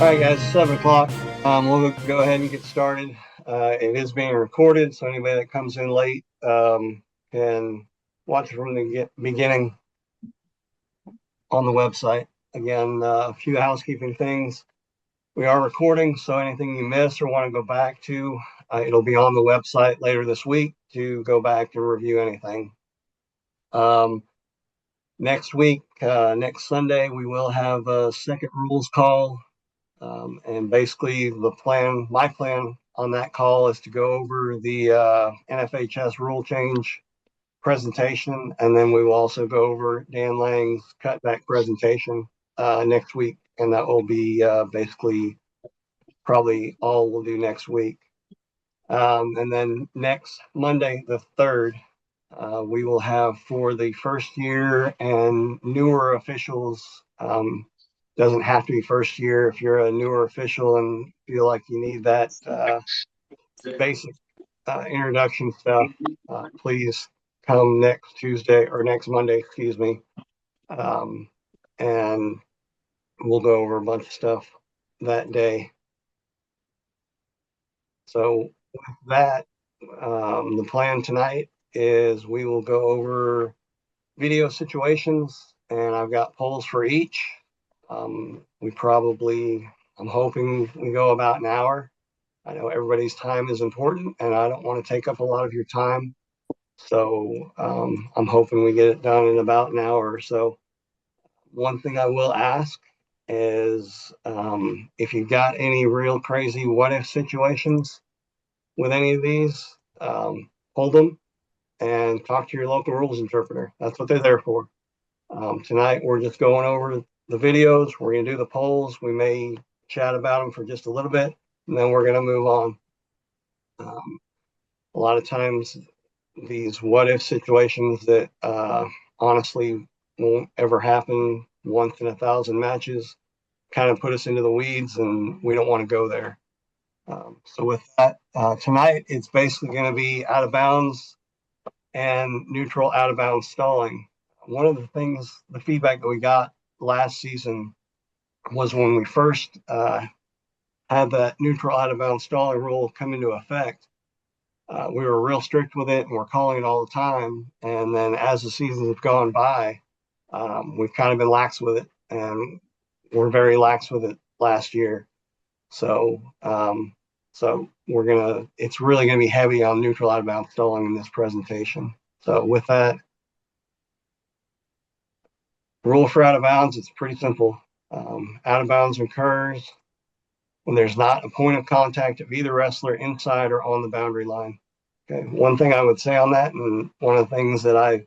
All right, guys, 7 o'clock. We'll go ahead and get started. It is being recorded, so anybody that comes in late can watch it from the beginning on the website. Again, a few housekeeping things. We are recording, so anything you miss or want to go back to, it'll be on the website later this week to go back and review anything. Next week, next Sunday, we will have a second rules call. And basically my plan on that call is to go over the NFHS rule change presentation. And then we will also go over Dan Lang's cutback presentation next week. And that will be basically probably all we'll do next week. And then next Monday, the 3rd, we will have for the first year and newer officials. Doesn't have to be first year. If you're a newer official and feel like you need that basic introduction stuff, please come next Tuesday or next Monday, excuse me. And we'll go over a bunch of stuff that day. So with that, the plan tonight is we will go over video situations, and I've got polls for each. I'm hoping we go about an hour. I know everybody's time is important, and I don't want to take up a lot of your time. So I'm hoping we get it done in about an hour or so. One thing I will ask is if you've got any real crazy what-if situations with any of these, hold them and talk to your local rules interpreter. That's what they're there for. Tonight, we're just going over the videos. We're going to do the polls. We may chat about them for just a little bit, and then we're going to move on. A lot of times, these what-if situations that honestly won't ever happen once in 1,000 matches kind of put us into the weeds, and we don't want to go there. So with that, tonight, it's basically going to be out of bounds and neutral out of bounds stalling. One of the things, the feedback that we got last season was when we first had that neutral out of bounds stalling rule come into effect. We were real strict with it and we're calling it all the time. And then as the seasons have gone by, we've kind of been lax with it, and we're very lax with it last year. So, it's really going to be heavy on neutral out of bounds stalling in this presentation. So with that, rule for out of bounds, it's pretty simple. Out of bounds occurs when there's not a point of contact of either wrestler inside or on the boundary line. Okay. One thing I would say on that, and one of the things that I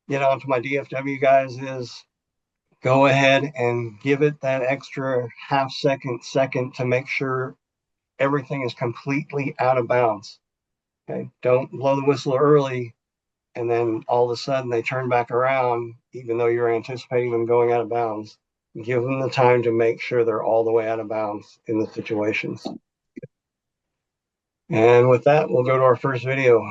get onto my DFW guys is go ahead and give it that extra half second to make sure everything is completely out of bounds. Okay. Don't blow the whistle early and then all of a sudden they turn back around, even though you're anticipating them going out of bounds. Give them the time to make sure they're all the way out of bounds in the situations. And with that, we'll go to our first video.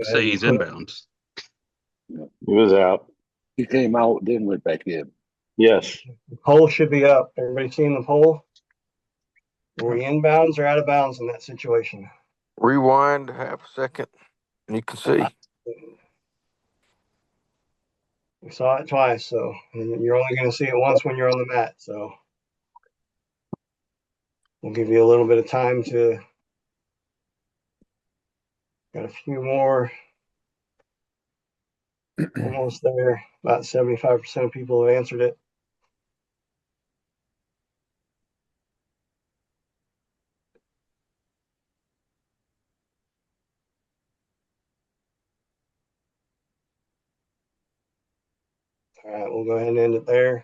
Say he's inbounds. He was out. He came out, then went back in. Yes. The poll should be up. Everybody seen the poll? Were we inbounds or out of bounds in that situation? Rewind half a second, and you can see. We saw it twice, so you're only going to see it once when you're on the mat. So we'll give you a little bit of time to. Got a few more. Almost there. About 75% of people have answered it. All right, we'll go ahead and end it there.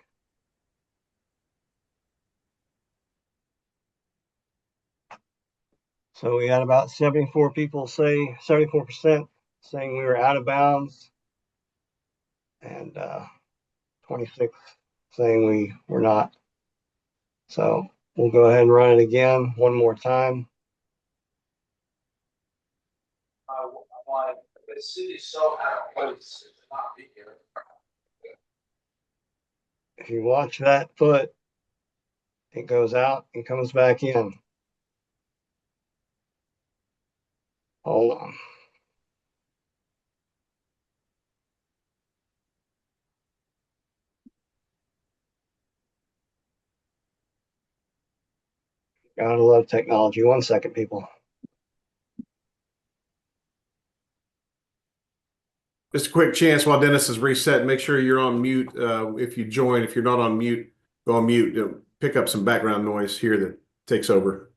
So we had about 74 people say, 74% saying we were out of bounds, and 26 saying we were not. So We'll go ahead and run it again one more time. If you watch that foot, it goes out and comes back in. Hold on. Gotta love technology. 1 second, people. Just a quick chance while Dennis is reset, make sure you're on mute. If you join, if you're not on mute, go on mute. It'll pick up some background noise here that takes over.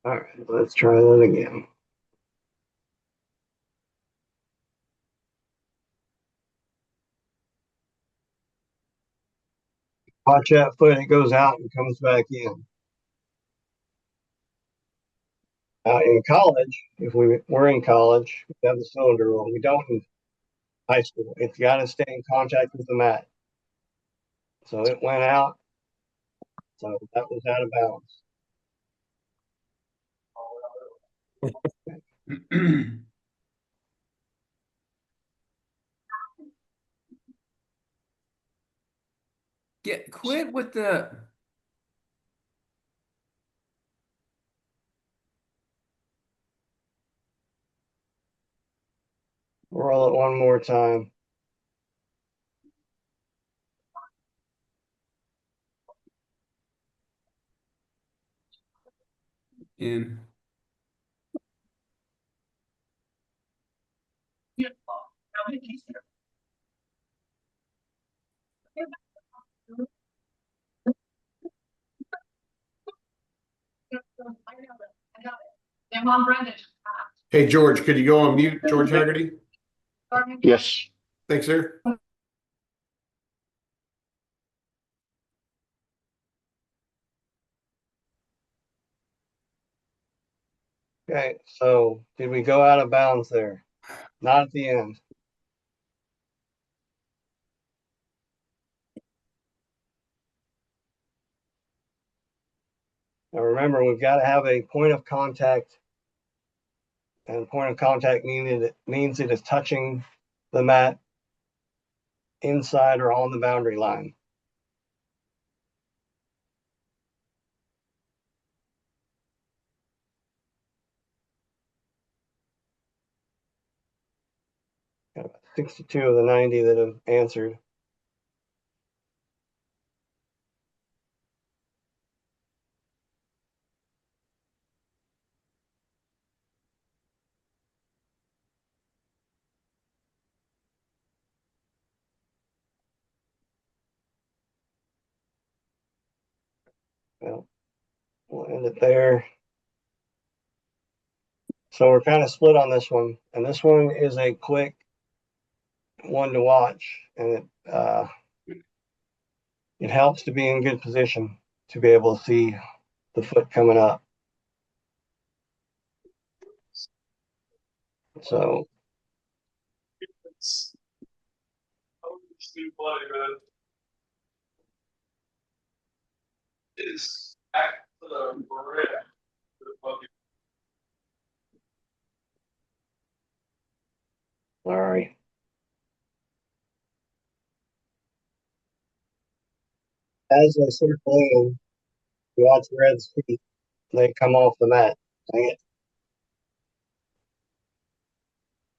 All right, let's try that again. Watch that foot, it goes out and comes back in. In college, if we were in college, we have the cylinder rule. We don't in high school. It's got to stay in contact with the mat. So it went out. So that was out of bounds. Quit with the. Roll it one more time. In. Hey, George, could you go on mute, George Haggerty? Yes. Thanks, sir. Okay, so did we go out of bounds there? Not at the end. Now remember, we've got to have a point of contact, and the point of contact means it is touching the mat inside or on the boundary line. Got about 62 of the 90 that have answered. Well, we'll end it there. So we're kind of split on this one, and this one is a quick one to watch, and it helps to be in good position to be able to see the foot coming up. So sorry. As they circle in, you watch the Reds' feet. They come off the mat. Dang it.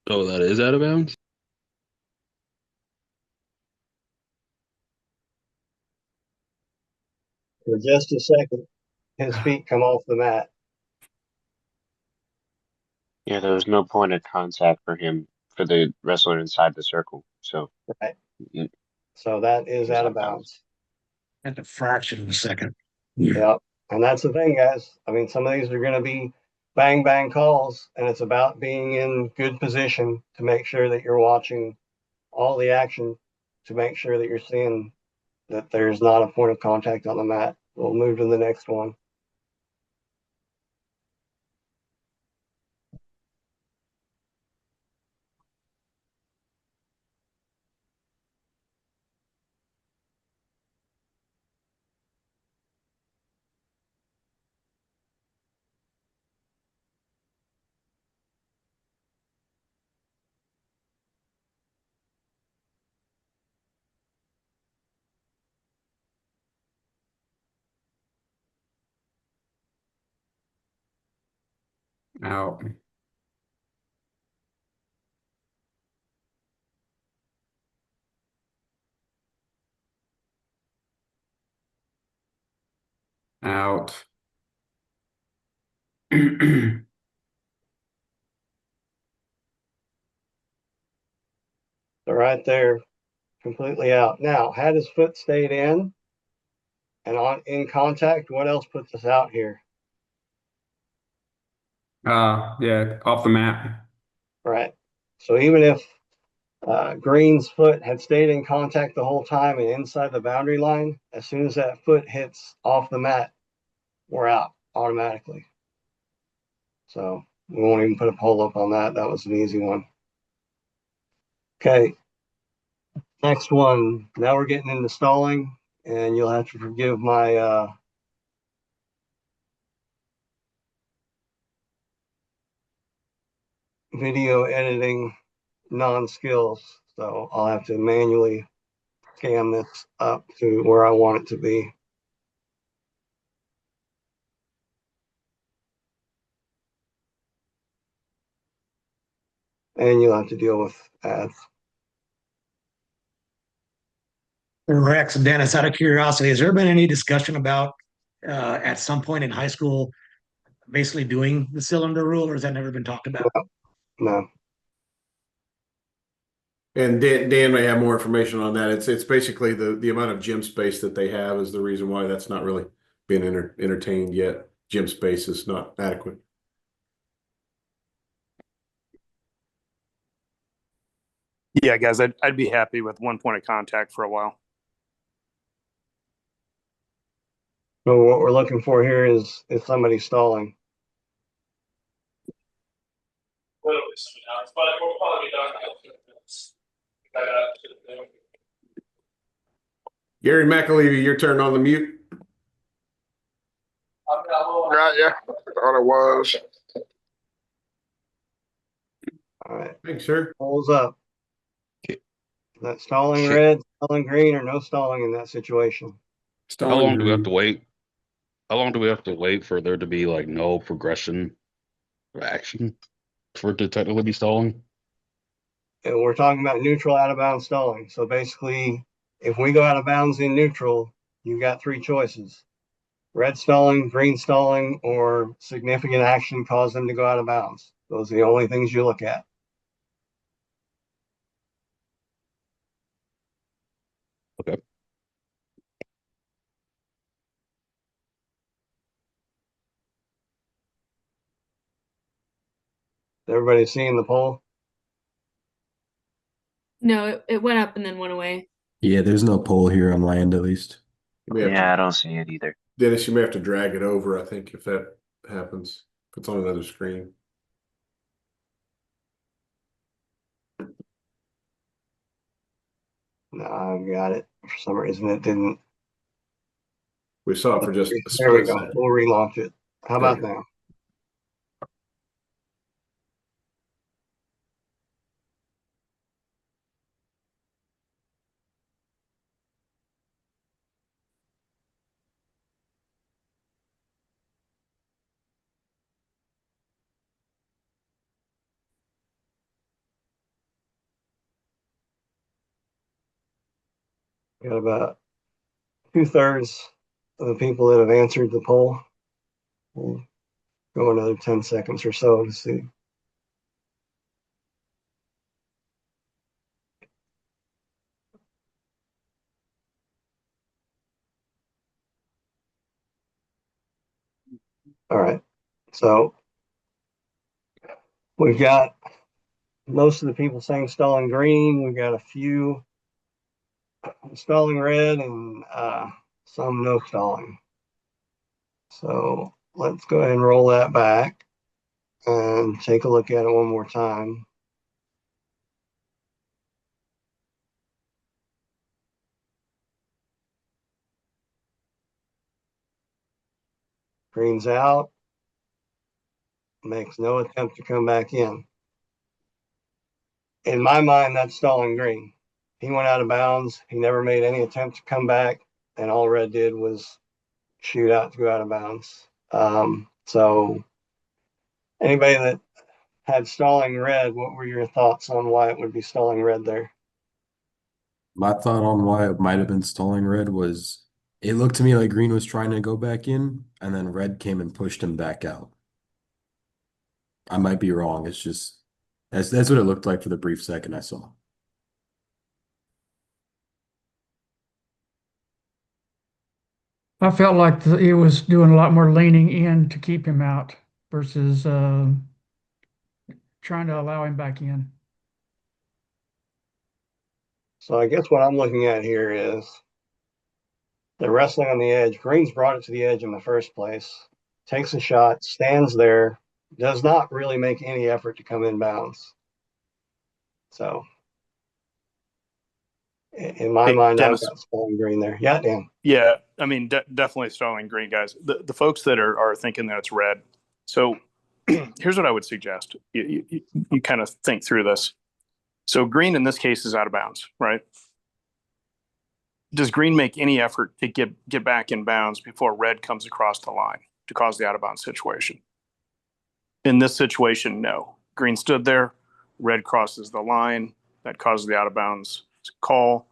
Oh, that is out of bounds? For just a second, his feet come off the mat. Yeah, there was no point of contact for him for the wrestler inside the circle. So Right. mm, So that is he was out of bounds. At a fraction of a second. Yep. And that's the thing, guys. I mean, some of these are going to be bang, bang calls, and it's about being in good position to make sure that you're watching all the action to make sure that you're seeing that there's not a point of contact on the mat. We'll move to the next one. Out. Out. So right there, completely out. Now, had his foot stayed in and on in contact, what else puts us out here? Yeah, off the mat. Right. So even if Green's foot had stayed in contact the whole time and inside the boundary line, as soon as that foot hits off the mat, we're out automatically. So we won't even put a poll up on that. That was an easy one. Okay. Next one. Now we're getting into stalling, and you'll have to forgive my video editing non-skills. So I'll have to manually scan this up to where I want it to be. And you'll have to deal with ads. Rex, Dennis, out of curiosity, has there been any discussion about at some point in high school basically doing the cylinder rule, or has that never been talked about? No. And Dan may have more information on that. It's basically the amount of gym space that they have is the reason why that's not really been entertained yet. Gym space is not adequate. Yeah, guys, I'd be happy with one point of contact for a while. So what we're looking for here is somebody stalling. Gary McAlevey, your turn on the mute. Right, yeah. Thought it was. All right. Thanks, sir. Polls up. Okay. Is that stalling Okay. red, stalling green, or no stalling in that situation? How long do we have to wait? How long do we have to wait for there to be like no progression of action for it to technically be stalling? And we're talking about neutral out of bounds stalling. So basically, if we go out of bounds in neutral, you've got three choices: red stalling, green stalling, or significant action caused them to go out of bounds. Those are the only things you look at. Okay. Everybody seeing the poll? No, it went up and then went away. Yeah, there's no poll here on my end, at least. yeah, I don't see it either. Dennis, you may have to drag it over, I think, if that happens. If it's on another screen. No, I've got it. For some reason, it didn't. We saw it for just a There we split go. second. We'll relaunch it. How about now? Got about 2/3 of the people that have answered the poll. We'll go another 10 seconds or so to see. All right, so we've got most of the people saying stalling green. We've got a few stalling red and some no stalling. So let's go ahead and roll that back and take a look at it one more time. Green's out, makes no attempt to come back in. In my mind, that's stalling green. He went out of bounds. He never made any attempt to come back, and all red did was shoot out to go out of bounds. So anybody that had stalling red, what were your thoughts on why it would be stalling red there? My thought on why it might have been stalling red was it looked to me like green was trying to go back in, and then red came and pushed him back out. I might be wrong. It's just that's what it looked like for the brief second I saw. I felt like it was doing a lot more leaning in to keep him out versus trying to allow him back in. So I guess what I'm looking at here is the wrestling on the edge. Green's brought it to the edge in the first place, takes a shot, stands there, does not really make any effort to come in bounds. So in my Hey, mind, I've Dennis. got stalling green there. Yeah, Dan. Yeah, I mean, definitely stalling green, guys. The folks that are thinking that it's red. So here's what I would suggest. You kind of think through this. So green in this case is out of bounds, right? Does green make any effort to get back in bounds before red comes across the line to cause the out of bounds situation? In this situation, no. Green stood there, red crosses the line, that causes the out of bounds call.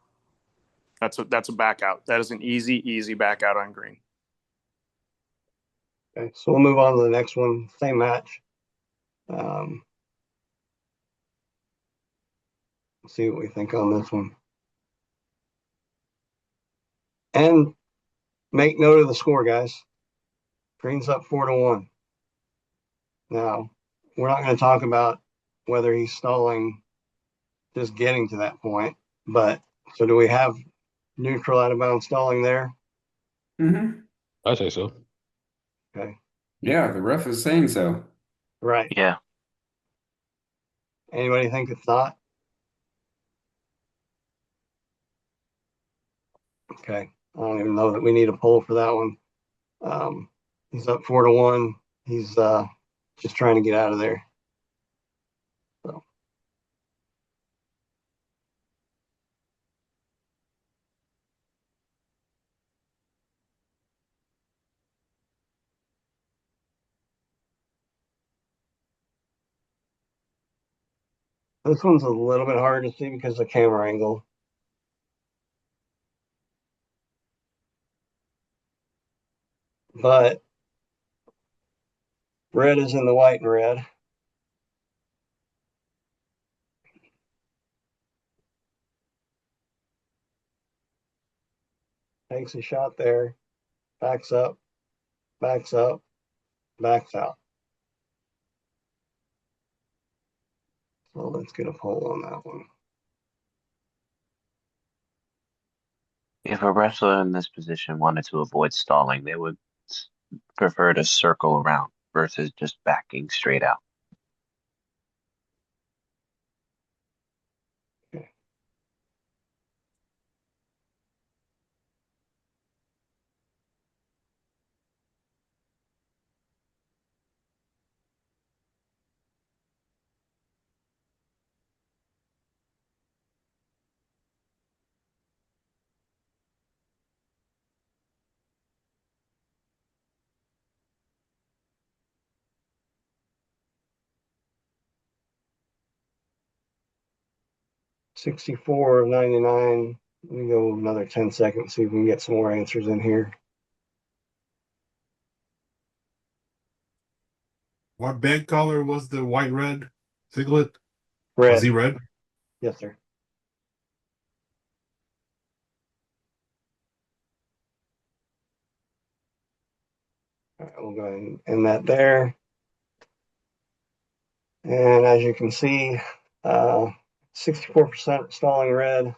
That's a back out. That is an easy back out on green. Okay, so we'll move on to the next one. Same match. See what we think on this one. And make note of the score, guys. Green's up 4-1. Now, we're not going to talk about whether he's stalling just getting to that point, but so do we have neutral out of bounds stalling there? Mm-hmm. I say so. Okay. Yeah, the ref is saying so. Right. Yeah. Anybody think it's not? Okay. I don't even know that we need a poll for that one. He's up 4-1. He's just trying to get out of there. So. This one's a little bit hard to see because of the camera angle. But red is in the white and red. Takes a shot there, backs up, backs up, backs out. So let's get a poll on that one. If a wrestler in this position wanted to avoid stalling, they would prefer to circle around versus just backing straight out. Okay. $64 of 99. Let me go another 10 seconds, see if we can get some more answers in here. What band color was the white red singlet? Was he Red. red? Yes, sir. All right, we'll go ahead and end that there. And as you can see, 64% stalling red.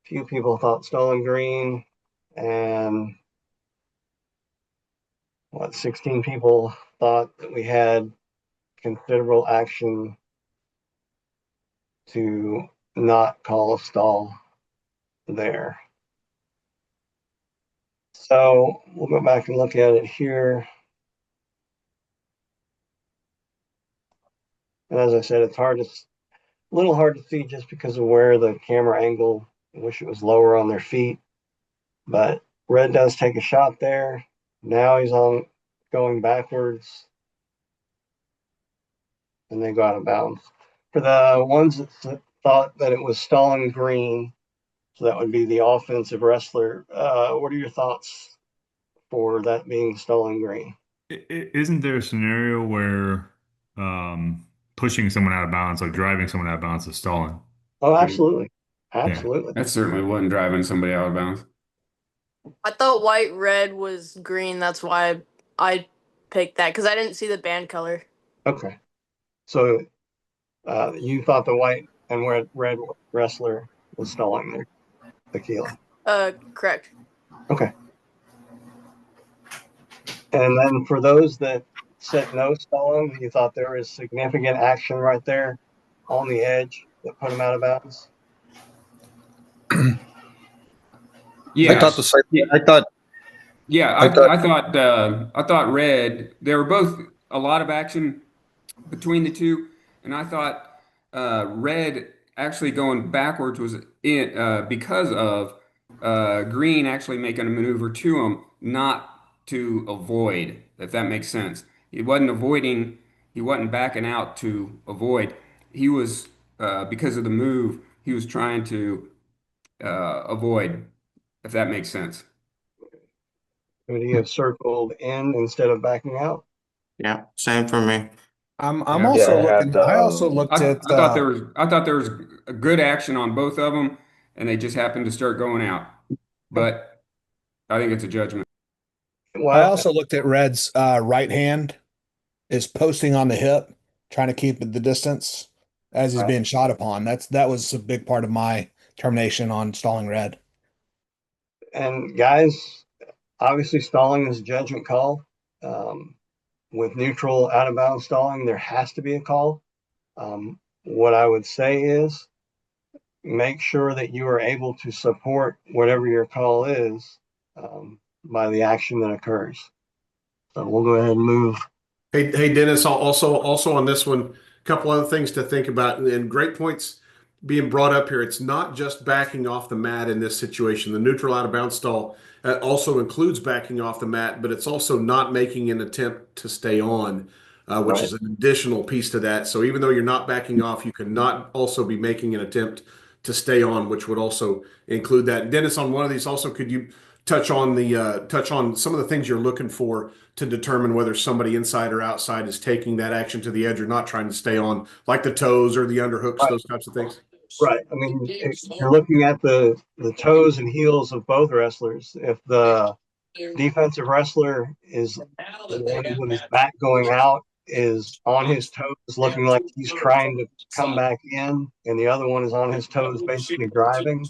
Few people thought stalling green, and 16 people thought that we had considerable action to not call a stall there. So we'll go back and look at it here. And as I said, it's a little hard to see just because of where the camera angle. I wish it was lower on their feet, but red does take a shot there. Now he's going backwards, and they go out of bounds. For the ones that thought that it was stalling green, so that would be the offensive wrestler. What are your thoughts for that being stalling green? Isn't there a scenario where pushing someone out of bounds, like driving someone out of bounds, is stalling? Oh, absolutely. Absolutely. That certainly wasn't driving somebody out of bounds. I thought white red was green. That's why I picked that because I didn't see the band color. Okay. So you thought the white and red wrestler was stalling there, Tequila. Correct. Okay. And then for those that said no stalling, you thought there was significant action right there on the edge that put him out of bounds? Yeah, I thought the same. I thought. Yeah, I thought red. There were both a lot of action between the two, and I thought red actually going backwards was because of green actually making a maneuver to him, not to avoid. If that makes sense, he wasn't avoiding. He wasn't backing out to avoid. He was because of the move. He was trying to avoid. If that makes sense. Would he have circled in instead of backing out? Yeah, same for me. I'm Yeah, also I had looking. I also looked I at. thought there was a good action on both of them, and they just happened to start going out. But I think it's a judgment. I Well, also looked at Red's right hand is posting on the hip, trying to keep the distance as he's being shot upon. That was a big part of my termination on stalling Red. and guys, obviously stalling is a judgment call. With neutral out of bounds stalling, there has to be a call. What I would say is make sure that you are able to support whatever your call is by the action that occurs. So we'll go ahead and move. Hey, Dennis, also on this one, a couple other things to think about, and great points being brought up here. It's not just backing off the mat in this situation. The neutral out of bounds stall also includes backing off the mat, but it's also not making an attempt to stay on, which is an additional piece to that. So even though you're not backing off, you cannot also be making an attempt to stay on, which would also include that. Dennis, on one of these, also, could you touch on some of the things you're looking for to determine whether somebody inside or outside is taking that action to the edge or not, trying to stay on, like the toes or the underhooks, those types of things? Right. I mean, if you're looking at the toes and heels of both wrestlers. If the defensive wrestler is the one with his back going out, is on his toes, looking like he's trying to come back in, and the other one is on his toes, basically driving.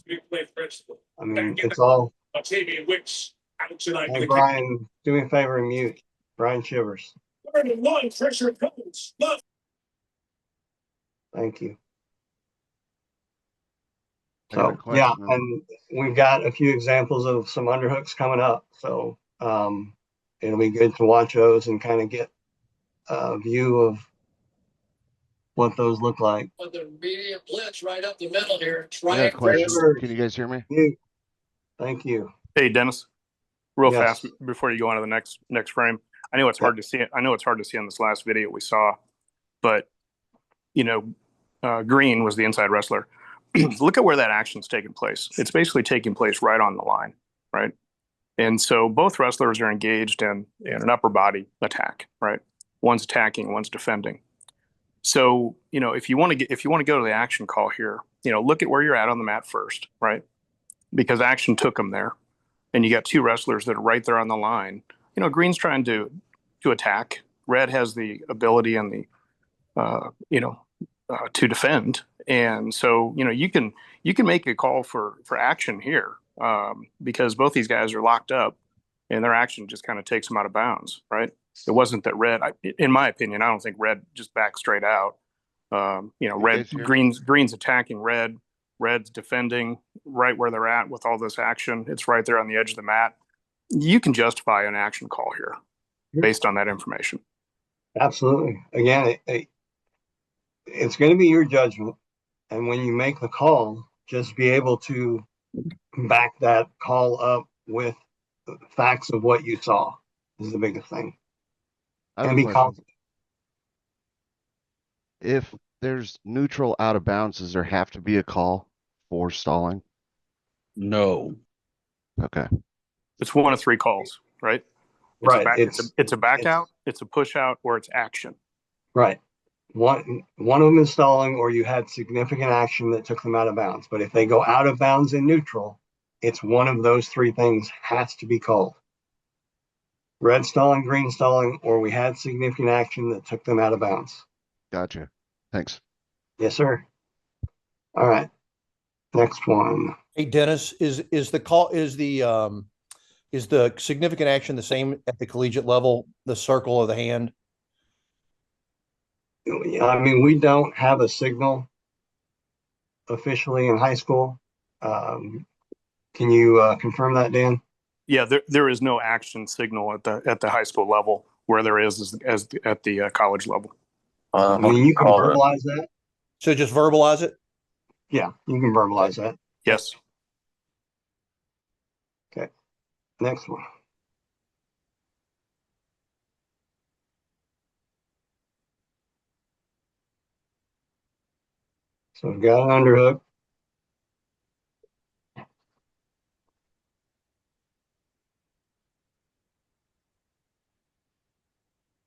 I mean, it's all. Hey, Brian, do me a favor and mute Brian Shivers. Thank you. So yeah, and we've got a few examples of some underhooks coming up. So it'll be good to watch those and kind of get a view of what those look like. The immediate blitz right up the middle here. I got a question. Can you guys hear me? Thank you. Hey, Dennis, real fast before you go on to the next frame. I know it's hard to see it. I know it's hard to see on this last video we saw, but Green was the inside wrestler. Look at where that action's taking place. It's basically taking place right on the line, right? And so both wrestlers are engaged in an upper body attack, right? one's attacking, one's defending. So, if you want to go to the action call here, look at where you're at on the mat first, right? Because action took them there, and you got two wrestlers that are right there on the line. Green's trying to attack. Red has the ability and the to defend, and so you can make a call for action here, because both these guys are locked up, and their action just kind of takes them out of bounds, right? It wasn't that Red, in my opinion, I don't think Red just backed straight out. Green's attacking Red. Red's defending right where they're at with all this action. It's right there on the edge of the mat. You can justify an action call here based on that information. Absolutely. Again, it's going to be your judgment. And when you make the call, just be able to back that call up with facts of what you saw is the biggest thing. And be confident. If there's neutral out of bounds, does there have to be a call for stalling? No. Okay. It's one of three calls, right? Right. It's a back out, it's a push out, or it's action. Right. One of them is stalling, or you had significant action that took them out of bounds. But if they go out of bounds in neutral, it's one of those three things has to be called. Red stalling, green stalling, or we had significant action that took them out of bounds. Gotcha. Thanks. Yes, sir. All right. Next one. Hey, Dennis, is the significant action the same at the collegiate level, the circle of the hand? I mean, we don't have a signal officially in high school. Can you confirm that, Dan? Yeah, there is no action signal at the high school level where there is as at the college level. I mean, you can verbalize that. So just verbalize it? Yeah, you can verbalize that. Yes. Okay. Next one. So we've got an underhook.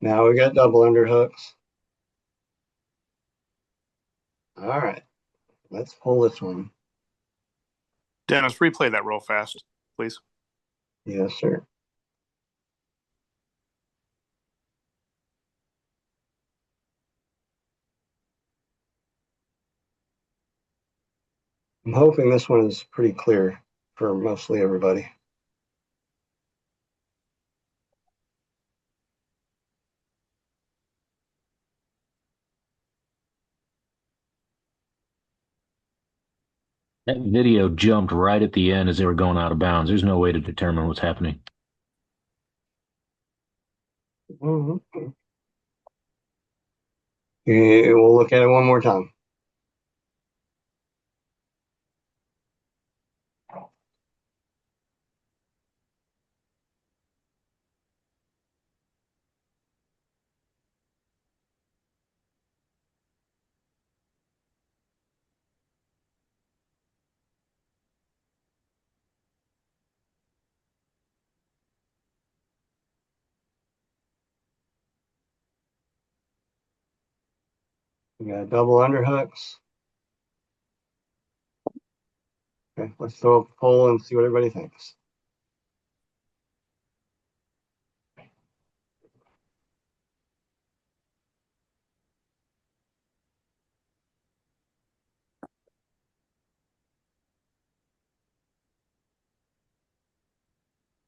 Now we got double underhooks. All right, let's pull this one. Dennis, replay that real fast, please. Yes, sir. I'm hoping this one is pretty clear for mostly everybody. That video jumped right at the end as they were going out of bounds. There's no way to determine what's happening. Mm-hmm. We'll look at it one more time. We got double underhooks. Okay, let's throw a poll and see what everybody thinks.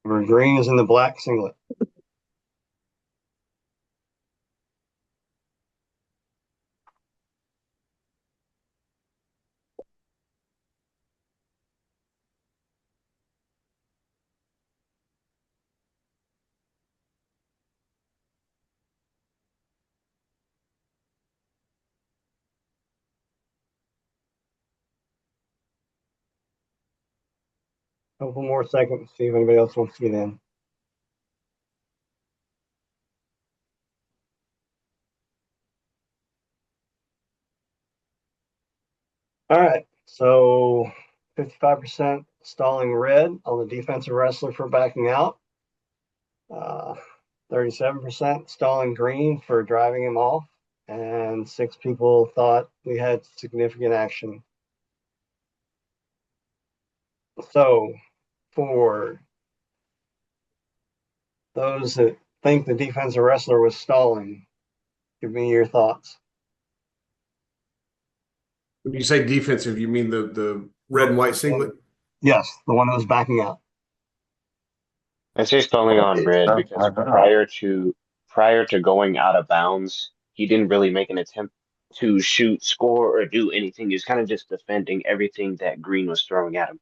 Where green is in the black singlet. Couple more seconds, see if anybody else wants to get in. All right, so 55% stalling red on the defensive wrestler for backing out. 37% stalling green for driving him off, and 6 people thought we had significant action. So for those that think the defensive wrestler was stalling, give me your thoughts. When you say defensive, you mean the red and white singlet? Yes, the one that was backing out. I say stalling on red because prior to going out of bounds, he didn't really make an attempt to shoot, score, or do anything. He was kind of just defending everything that green was throwing at him.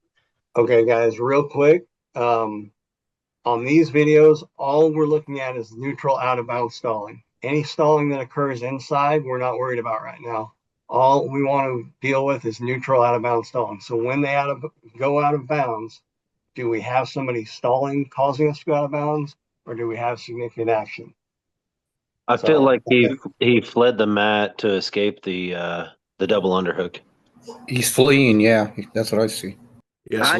Okay, guys, real quick. On these videos, all we're looking at is neutral out of bounds stalling. Any stalling that occurs inside, we're not worried about right now. All we want to deal with is neutral out of bounds stalling. So when they go out of bounds, do we have somebody stalling causing us to go out of bounds, or do we have significant action? I feel like he fled the mat to escape the double underhook. He's fleeing. Yeah, that's what I see. Yes,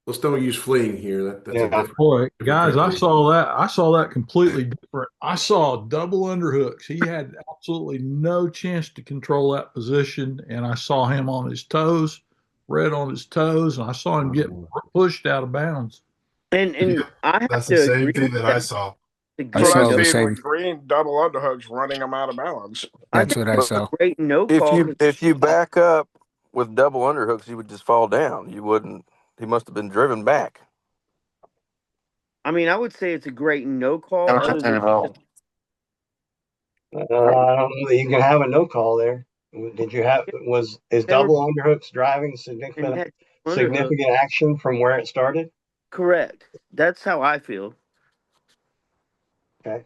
let's don't use fleeing here. That's a different. Boy, different guys, I criteria. saw that completely different. I saw double underhooks. He had absolutely no chance to control that position, and I saw him on his toes, red on his toes, and I saw him get pushed out of bounds. And I have that's the same thing that I saw. I saw the I've seen same. with green double underhooks running them out of balance. That's what I saw. Great no call. If you back up with double underhooks, you would just fall down. You wouldn't. He must have been driven back. I mean, I would say it's a great no call. I don't know that you can have a no call there. Did you have is double underhooks driving significant action from where it started? Correct. That's how I feel. Okay.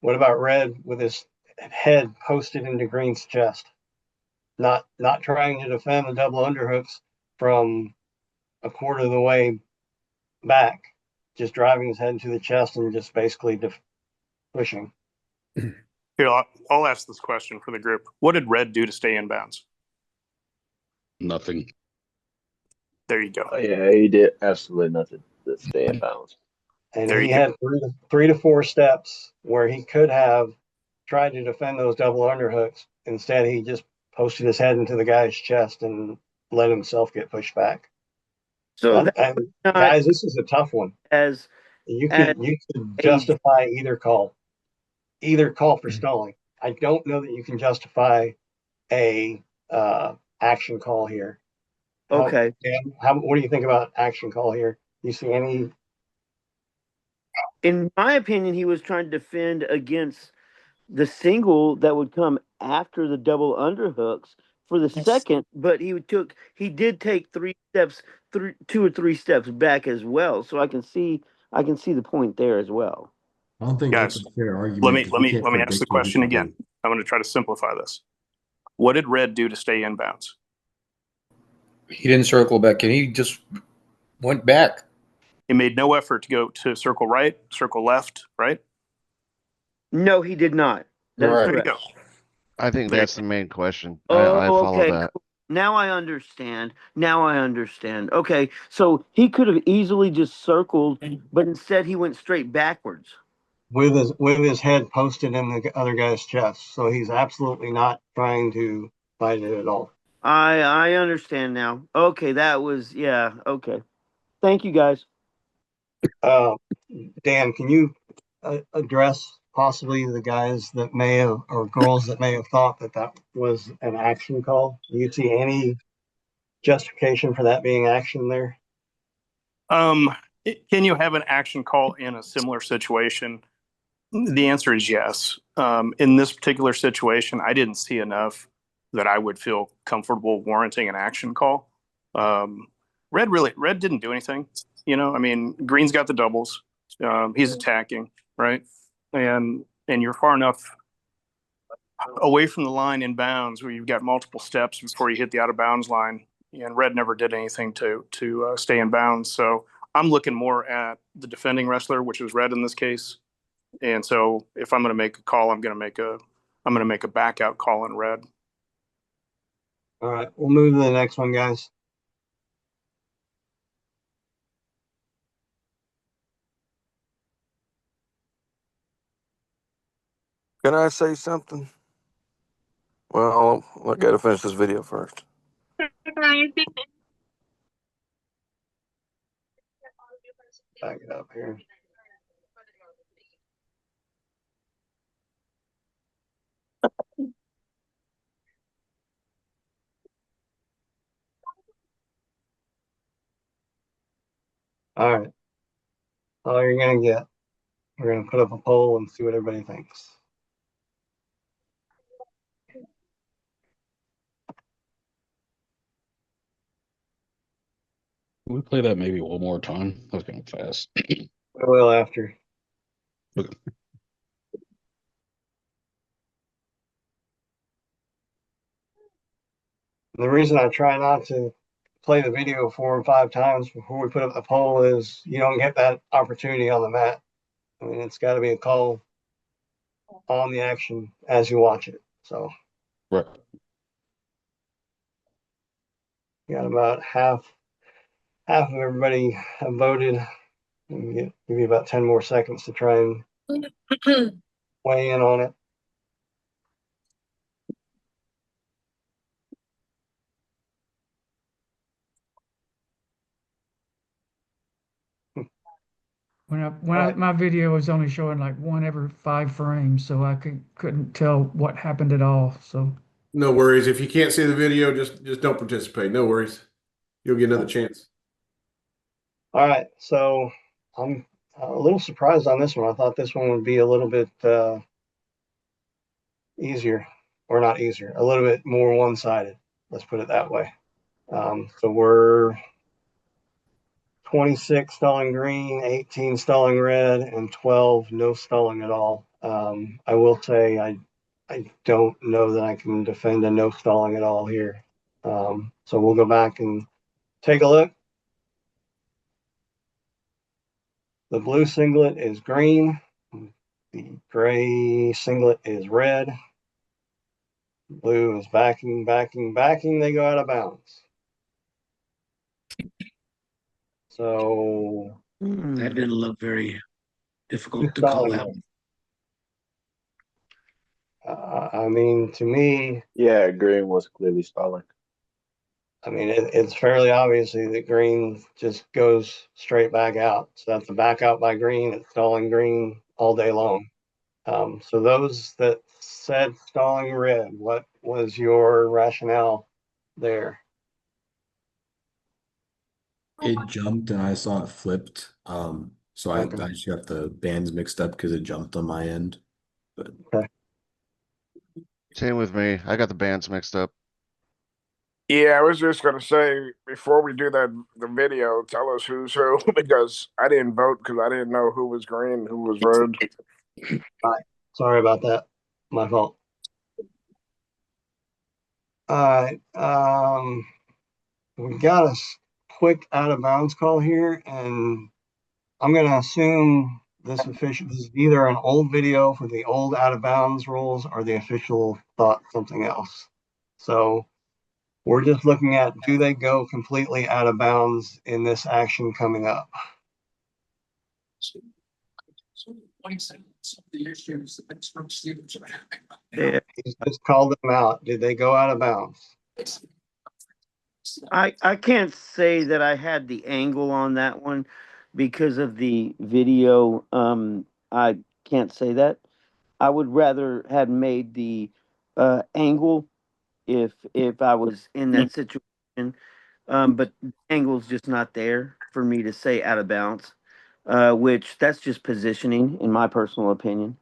What about red with his head posted into green's chest? Not trying to defend the double underhooks from a quarter of the way back, just driving his head into the chest and just basically pushing. Here, I'll ask this question for the group. What did red do to stay in bounds? Nothing. There you go. Oh, yeah, he did absolutely nothing to stay in bounds. And he had 3 to 4 steps where he could have tried to defend those double underhooks. Instead, he just posted his head into the guy's chest and let himself get pushed back. So guys, this is a tough one. You could justify either call for stalling. I don't know that you can justify a action call here. Okay. What do you think about action call here? You see any? In my opinion, he was trying to defend against the single that would come after the double underhooks for the second, but he did take 2 or 3 steps back as well. So I can see the point there as well. I don't think Guys, that's a fair argument. let me ask the question again. I'm going to try to simplify this. What did red do to stay in bounds? He didn't circle back in. He just went back. He made no effort to go to circle right, circle left, right? No, he did not. There you go. I think that's the main question. Oh, I follow okay. that. Now I understand. Okay, so he could have easily just circled, but instead he went straight backwards. With his head posted in the other guy's chest. So he's absolutely not trying to fight it at all. I understand now. Okay, okay. Thank you, guys. Dan, can you address possibly the guys that may have, or girls that may have thought that was an action call? Do you see any justification for that being action there? Can you have an action call in a similar situation? The answer is yes. In this particular situation, I didn't see enough that I would feel comfortable warranting an action call. Red didn't do anything. I mean, green's got the doubles. He's attacking, right? And you're far enough away from the line in bounds where you've got multiple steps before you hit the out of bounds line. And red never did anything to stay in bounds. So I'm looking more at the defending wrestler, which was red in this case. And so if I'm going to make a call, I'm going to make a back out call in red. All right, we'll move to the next one, guys. Can I say something? Well, I got to finish this video first. Back it up here. All right. All you're gonna get. We're gonna put up a poll and see what everybody thinks. Can we play that maybe one more time? That was kind of fast. We will after. Okay. The reason I try not to play the video 4 or 5 times before we put up the poll is you don't get that opportunity on the mat. I mean, it's got to be a call on the action as you watch it. So, right. You got about half of everybody have voted. Give you about 10 more seconds to try and weigh in on it. My video was only showing like one every 5 frames, so I couldn't tell what happened at all. So No worries. If you can't see the video, just don't participate. No worries. You'll get another chance. All right, so I'm a little surprised on this one. I thought this one would be a little bit easier, or not easier, a little bit more one-sided. Let's put it that way. So we're 26 stalling green, 18 stalling red, and 12 no stalling at all. I will say I don't know that I can defend a no stalling at all here. So we'll go back and take a look. The blue singlet is green. The gray singlet is red. Blue is backing. They go out of bounds. So That didn't look very difficult to call out. I mean, to me, Yeah, green was clearly stalling. I mean, it's fairly obvious that green just goes straight back out. So that's a back out by green. It's stalling green all day long. So those that said stalling red, what was your rationale there? It jumped and I saw it flipped. So I Okay. just got the bands mixed up because it jumped on my end. But Okay. Same with me. I got the bands mixed up. Yeah, I was just gonna say before we do the video, tell us who's who because I didn't vote because I didn't know who was green, who was red. All right. Sorry about that. My fault. All right. We got a quick out of bounds call here, and I'm going to assume this is either an old video for the old out of bounds rules or the official thought something else. So we're just looking at, do they go completely out of bounds in this action coming up? Yeah. He's just called them out. Did they go out of bounds? I can't say that I had the angle on that one because of the video. I can't say that. I would rather have made the angle if I was in that situation. But the angle's just not there for me to say out of bounds, which that's just positioning in my personal opinion.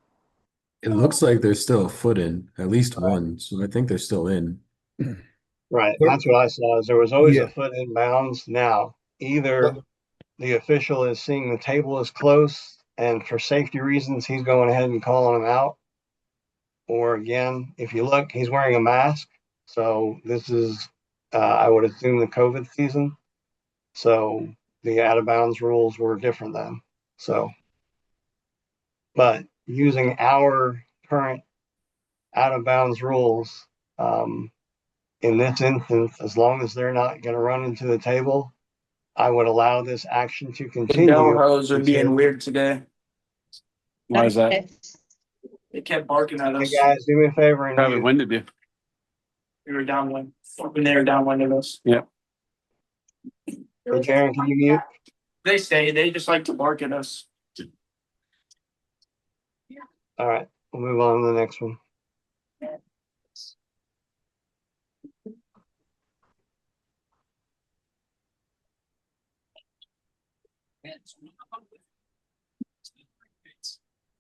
it looks like there's still a foot in, at least one. So I think they're still in. Right. That's what I saw. Is there was always Yeah. a foot in bounds. Now, either the official is seeing the table is close, and for safety reasons, he's going ahead and calling him out. Or again, if you look, he's wearing a mask. So this is, I would assume, the COVID season. So the out of bounds rules were different then. So, but using our current out of bounds rules, in this instance, as long as they're not going to run into the table, I would allow this action to continue. Hoes are being weird today. Why is that? They kept barking at Hey us. guys, do me a favor and Probably mute. winded you. We were downwind. When they were downwind of us. Yeah. Hey Jaron, can you mute? They stay. They just like to bark at us. All right, we'll move on to the next one.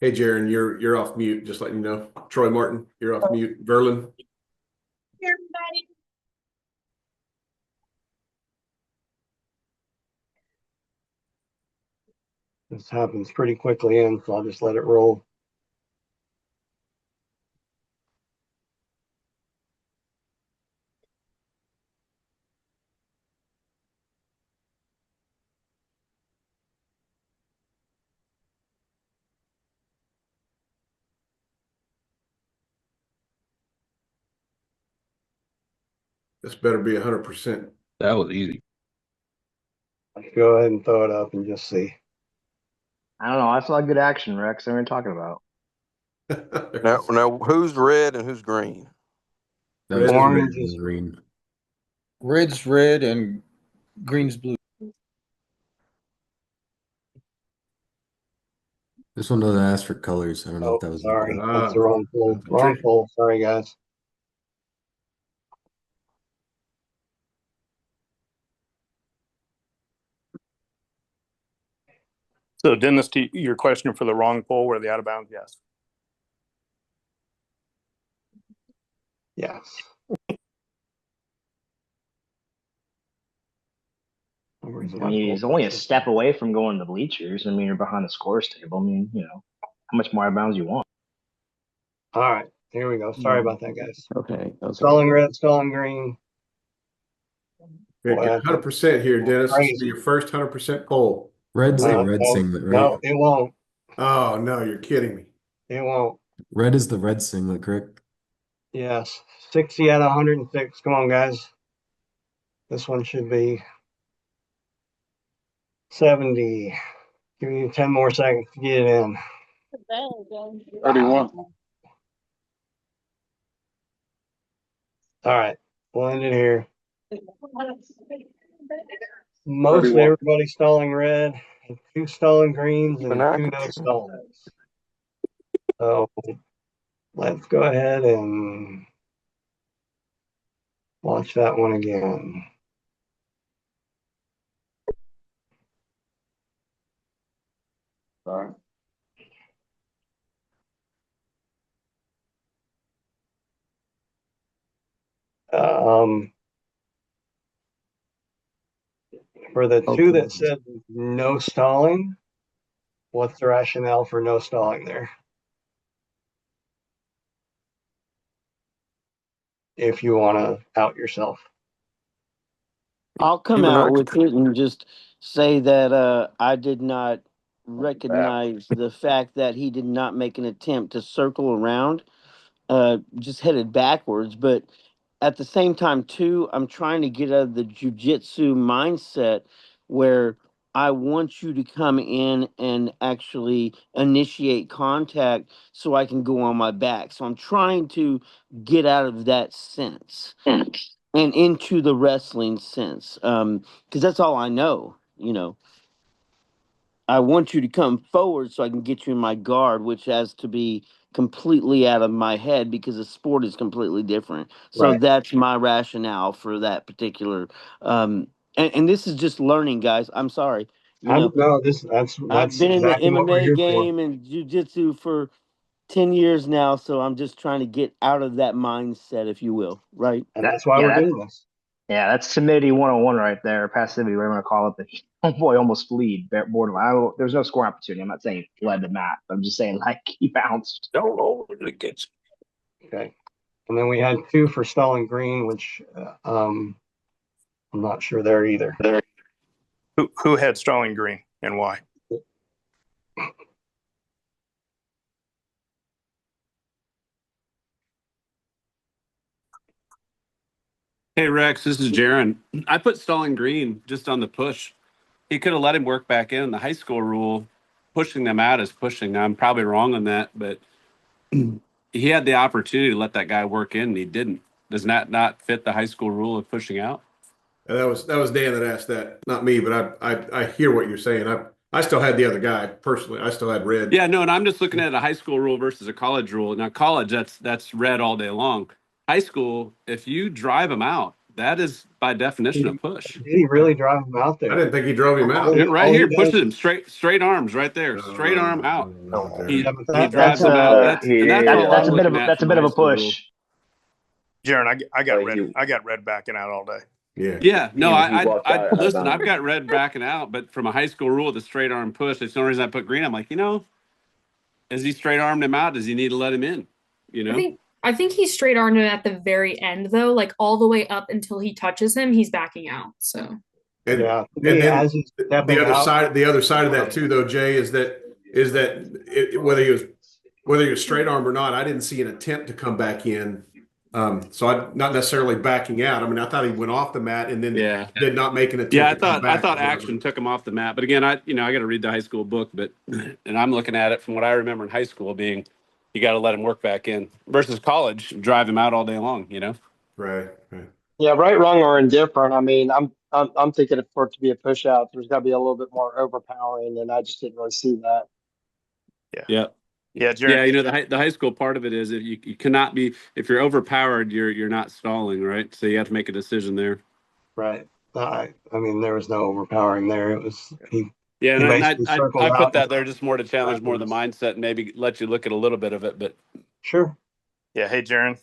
Hey, Jaron, you're off mute. Just letting you know. Troy Martin, you're off mute. Verlin. Everybody. This happens pretty quickly in, so I'll just let it roll. This better be 100%. That was easy. Let's go ahead and throw it up and just see. I don't know. I saw good action, Rex. What are you talking about? Now, who's red and who's green? That was Orange red is and green. Red's red and green's blue. This one doesn't ask for colors. I don't know if that was sorry. the That's the wrong poll. Wrong poll. Sorry, guys. So, Dennis, to your question for the wrong poll, were the out of bounds? Yes. Yes. I mean, he's only a step away from going to the bleachers. I mean, you're behind the scores table. I mean, you know, how much more out of bounds you want? All right, here we go. Sorry about that, guys. Okay. Stalling red, stalling green. Get 100% here, Dennis. This will be your first 100% poll. Red's the red singlet, right? No, it won't. Oh, no, you're kidding me. It won't. Red is the red singlet, correct? Yes. 60 out of 106. Come on, guys. This one should be 70. Give you 10 more seconds to get it in. 31. All right, we'll end it here. Most 31. everybody stalling red, and 2 stalling greens, and 2 no stallings. So let's go ahead and watch that one again. Sorry. For the 2 that said no stalling, what's the rationale for no stalling there? If you want to out yourself. I'll come out with it and just say that I did not recognize the fact that he did not make an attempt to circle around, just headed backwards. But at the same time, too, I'm trying to get out of the jujitsu mindset where I want you to come in and actually initiate contact so I can go on my back. So I'm trying to get out of that sense and into the wrestling sense, because that's all I know. You know, I want you to come forward so I can get you in my guard, which has to be completely out of my head because the sport is completely different. So Right. that's my rationale for that particular. And this is just learning, guys. I'm sorry. You know, No, that's I've been in the exactly what we're MMA here for. game and jujitsu for 10 years now, so I'm just trying to get out of that mindset, if you will, right? And that's why we're doing this. Yeah, that's timidity 101 right there, passivity, whatever you want to call it. But oh boy, almost fleed, borderline. There's no score opportunity. I'm not saying he fled the mat. I'm just saying like he bounced. Don't over the gets. Okay. And then we had 2 for stalling green, which I'm not sure there either. Who had stalling green and why? Hey Rex, this is Jaron. I put Stalling Green just on the push. He could have let him work back in. The high school rule, pushing them out is pushing. I'm probably wrong on that, but he had the opportunity to let that guy work in, and he didn't. Does that not fit the high school rule of pushing out? That was Dan that asked that, not me. But I hear what you're saying. I still had the other guy personally. I still had red. Yeah, no, and I'm just looking at a high school rule versus a college rule. Now, college, that's red all day long. High school, if you drive them out, that is by definition a push. Did he really drive him out there? I didn't think he drove him out. Right All he here, does pushes him straight arms right there, straight arm out. He Yeah, but he drives That's him out. a And that's all that's I'm a bit of looking at that's a from bit a of high a school rule. push. Jaron, I got Like red. he- I got red backing out all day. Yeah. Yeah, no, he walked out of listen. I've bounds. got red backing out, but from a high school rule, the straight arm push. It's the only reason I put green. I'm like, is he straight armed him out? Does he need to let him in? I think he straight armed him at the very end though, like all the way up until he touches him, he's backing out. So And, Yeah, and me, then as he's stepping the other out, side of that too, though, Jay, is that whether he was straight arm or not, I didn't see an attempt to come back in. So I not necessarily backing out. I mean, I thought he went off the mat and then did not make an attempt. Yeah, to come back I thought or whatever. action took him off the mat. But again, I got to read the high school book, but and I'm looking at it from what I remember in high school being, you got to let him work back in versus college, drive him out all day long. Right. Yeah, right, wrong, or indifferent. I mean, I'm thinking for it to be a push out, there's got to be a little bit more overpowering, and I just didn't really see that. Yeah. Jaron, The high school part of it is that you cannot be, if you're overpowered, you're not stalling, right? So you have to make a decision there. right? I mean, there was no overpowering there. It was he. Yeah, He and basically circled I put out. that there just more to challenge more the mindset and maybe let you look at a little bit of it, but Sure. yeah, hey Jaron,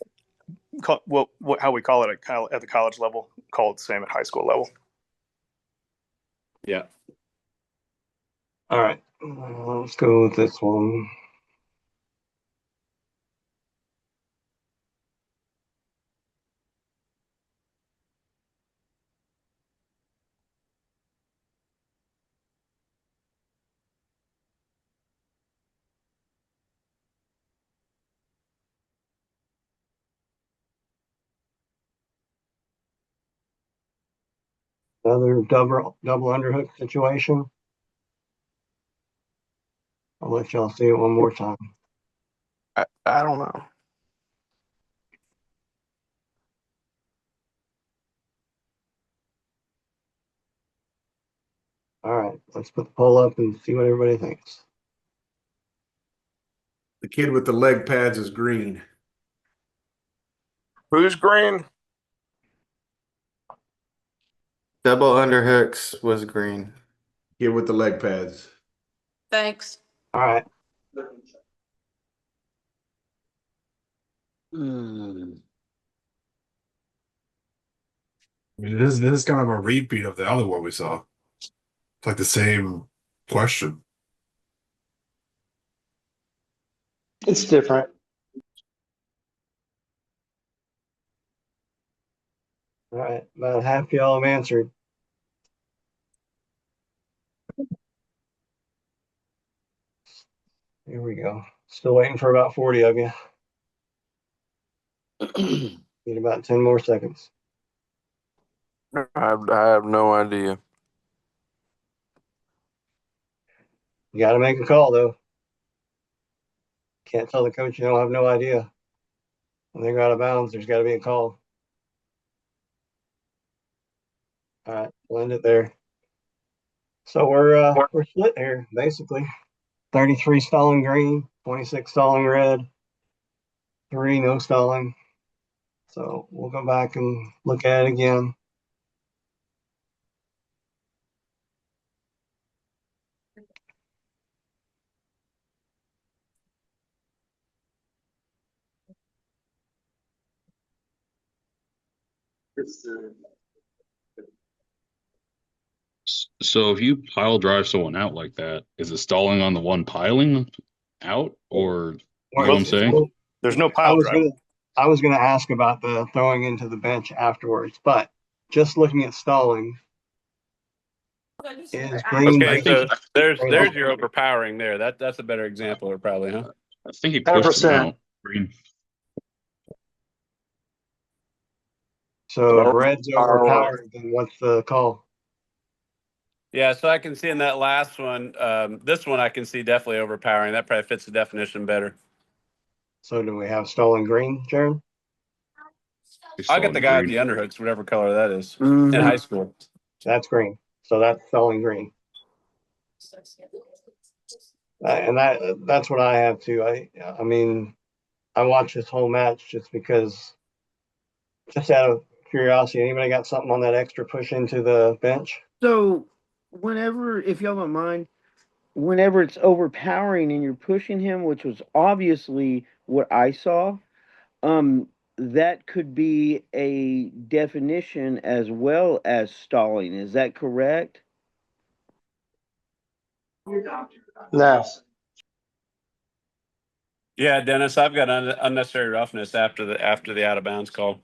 how we call it at the college level, call it the same at high school level. Yeah. All right, let's go with this one. Another double underhook situation. I'll let y'all see it one more time. I don't know. All right, let's put the poll up and see what everybody thinks. The kid with the leg pads is green. Who's green? Double underhooks was green. Kid with the leg pads. Thanks. All right. I mean, this is kind of a repeat of the other one we saw. It's like the same question. It's different. All right, about half y'all have answered. Here we go. Still waiting for about 40 of you. Need about 10 more seconds. I have no idea. You got to make a call, though. Can't tell the coach you don't have no idea. When they go out of bounds, there's got to be a call. All right, we'll end it there. So we're split here, basically. 33 stalling green, 26 stalling red, 3 no stalling. So we'll go back and look at it again. So if you pile drive someone out like that, is it stalling on the one piling out, or you know what I'm saying? There's no pile drive. I was gonna ask about the throwing into the bench afterwards, but just looking at stalling, is green. Okay, so there's your overpowering there. That's a better example, or probably, huh? I think he pushed him out. Green. So if red's overpowered, then what's the call? Yeah, so I can see in that last one, this one I can see definitely overpowering. That probably fits the definition better. So do we have stalling green, Jared? I got the guy with the underhooks, whatever color that is, in high school. That's green. So that's stalling green. And that's what I have too. I mean, I watched this whole match just because, just out of curiosity. Anybody got something on that extra push into the bench? So whenever, if y'all don't mind, whenever it's overpowering and you're pushing him, which was obviously what I saw, that could be a definition as well as stalling. Is that correct? No. Yeah, Dennis, I've got unnecessary roughness after the out of bounds call,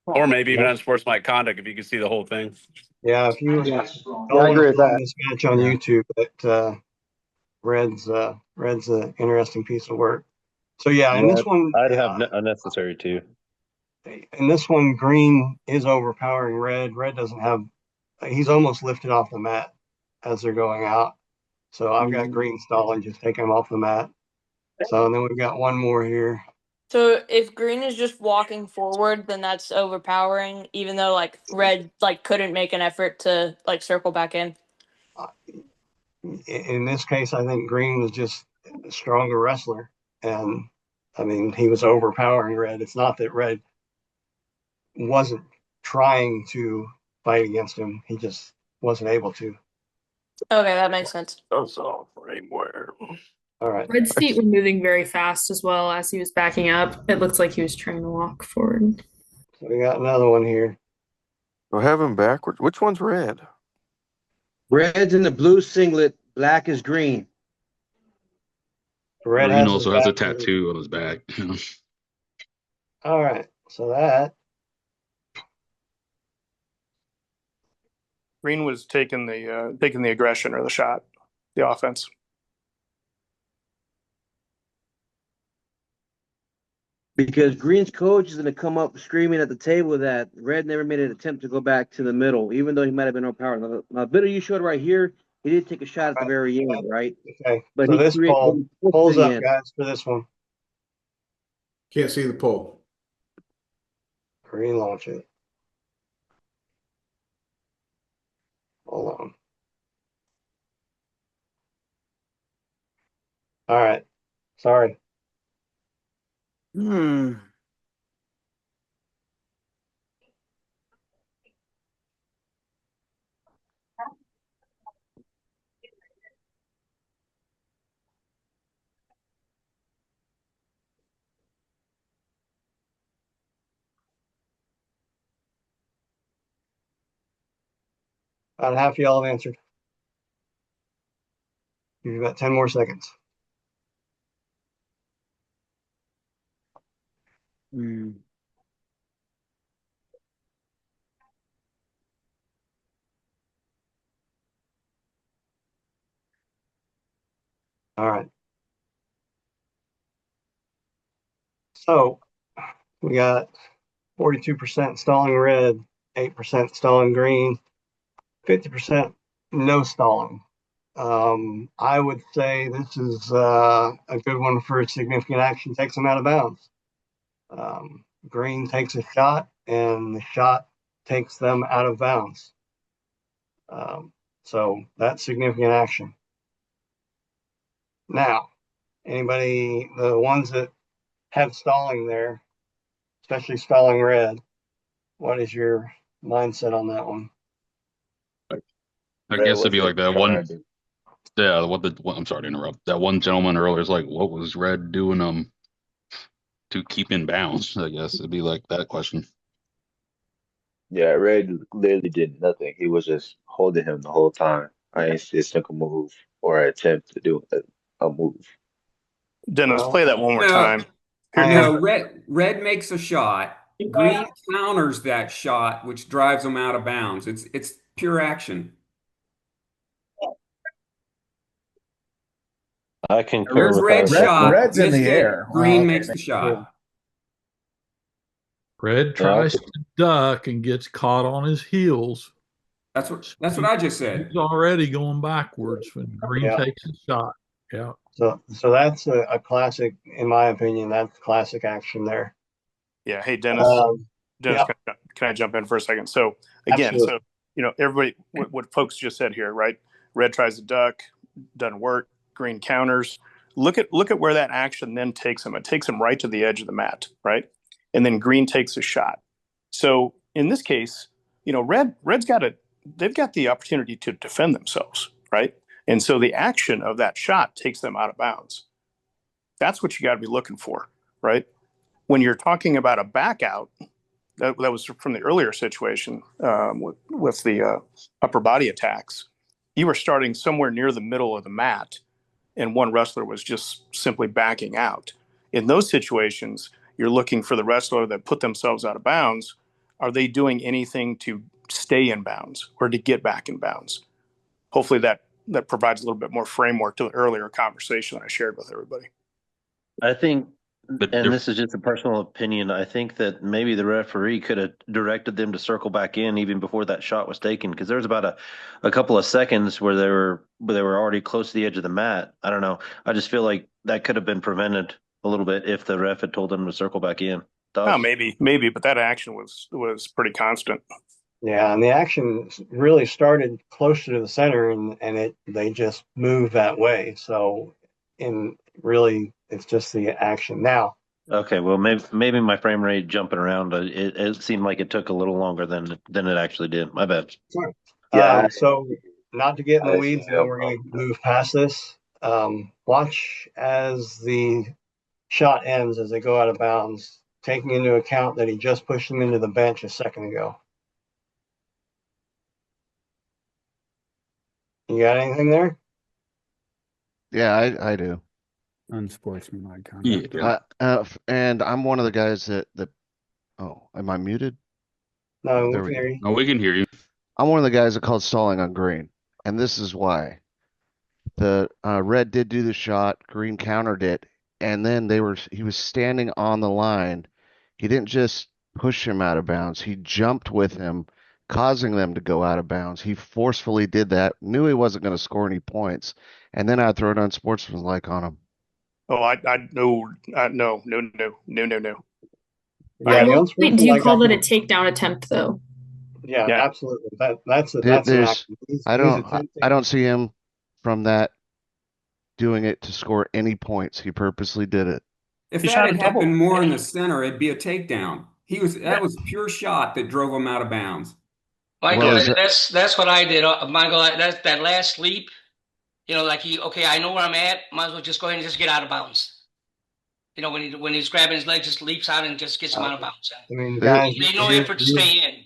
or maybe even unsportsmanlike conduct if you can see the whole thing. Yeah, if you I agree with that. this match on YouTube, but Red's an interesting piece of work. So yeah, in this one, I'd have unnecessary too. in this one, green is overpowering red. Red doesn't have. He's almost lifted off the mat as they're going out. So I've got green stalling, just take him off the mat. So and then we've got one more here. So if green is just walking forward, then that's overpowering, even though like red like couldn't make an effort to like circle back in. In this case, I think green was just a stronger wrestler, and I mean he was overpowering red. It's not that red wasn't trying to fight against him; he just wasn't able to. Okay, that makes sense. That's all framework. All right. Red's feet were moving very fast as well as he was backing up. It looked like he was trying to walk forward. So we got another one here. We'll have him backwards. Which one's red? Red's in the blue singlet, black is green. Red Green also has a tattoo on his back. All right, so that Green was taking the aggression or the shot, the offense. Because Green's coach is going to come up screaming at the table that Red never made an attempt to go back to the middle, even though he might have been overpowered. Now, the video you showed right here, he did take a shot at the very end, right? okay. But so he this created pulls up, guys, for this one. Can't see the poll. Green launch it. Hold on. All right. Sorry. About half of y'all have answered. You've got 10 more seconds. All right. So we got 42% stalling red, 8% stalling green, 50% no stalling. I would say this is a good one for significant action, takes them out of bounds. Green takes a shot, and the shot takes them out of bounds. So that's significant action. Now, anybody, the ones that have stalling there, especially stalling red, what is your mindset on that one? I guess it'd be like that one. Yeah, I'm sorry to interrupt. That one gentleman earlier is like, what was Red doing to keep in bounds? I guess it'd be like that question. Yeah, Red literally did nothing. He was just holding him the whole time. I ain't see a single move or attempt to do a move. Dennis, play that one more time. No, red makes a shot. Green counters that shot, which drives him out of bounds. It's pure action. I concur There's with red our shot. Red's in missed the it, air. Green Okay. makes the shot. Red tries to duck and gets caught on his heels. That's what I just said. He's already going backwards when Green takes a shot. Yeah. So that's a classic, in my opinion. That's classic action there. Yeah. Hey, Dennis. Dennis, Yeah, can I jump in for a second? So again, absolutely. everybody, what folks just said here, right? Red tries to duck, doesn't work. Green counters. Look at where that action then takes him. It takes him right to the edge of the mat, right? And then green takes a shot. So in this case, red's they've got the opportunity to defend themselves, right? And so the action of that shot takes them out of bounds. That's what you got to be looking for, right? When you're talking about a back out, that was from the earlier situation with the upper body attacks. You were starting somewhere near the middle of the mat, and one wrestler was just simply backing out. In those situations, you're looking for the wrestler that put themselves out of bounds. Are they doing anything to stay in bounds or to get back in bounds? Hopefully that provides a little bit more framework to the earlier conversation I shared with everybody. I think, But and this is just a personal opinion, I think that maybe the referee could have directed them to circle back in even before that shot was taken, because there was about a couple of seconds where they were already close to the edge of the mat. I don't know. I just feel like that could have been prevented a little bit if the ref had told them to circle back in. Oh, maybe, but that action was pretty constant. Yeah, and the action really started closer to the center, and they just moved that way. So, it's just the action now. Okay, well, maybe my frame rate jumping around, it seemed like it took a little longer than it actually did. My bad. Sure. Yeah, So not to get in the I see weeds, I know we're going to move past this. Watch as the shot ends as they go out of bounds, taking into account that he just pushed him into the bench a second ago. You got anything there? Yeah, I do. Unsportsmanlike conduct. Yeah. And I'm one of the guys that oh, am I muted? No, There we we can go. hear you. Oh, we can hear you. I'm one of the guys that called stalling on green, and this is why. The red did do the shot, green countered it, and then he was standing on the line. He didn't just push him out of bounds, he jumped with him, causing them to go out of bounds. He forcefully did that, knew he wasn't going to score any points, and then I'd throw it unsportsmanlike on him. Oh, no. Yeah, At what point do you unsportsmanlike call that a takedown attempt, though? Yeah, absolutely. That's an There's action. I He's don't attempting. I don't see him from that doing it to score any points. He purposely did it. If He that shot had a double. happened more in the center, it'd be a takedown. That was pure shot that drove him out of bounds. Michael, Well, that's what I did. Michael, that's that last leap. Like I know where I'm at. Might as well just go ahead and just get out of bounds. When he's grabbing his leg, just leaps out and just gets him out of bounds. I mean, There- guys, He made no effort to stay in.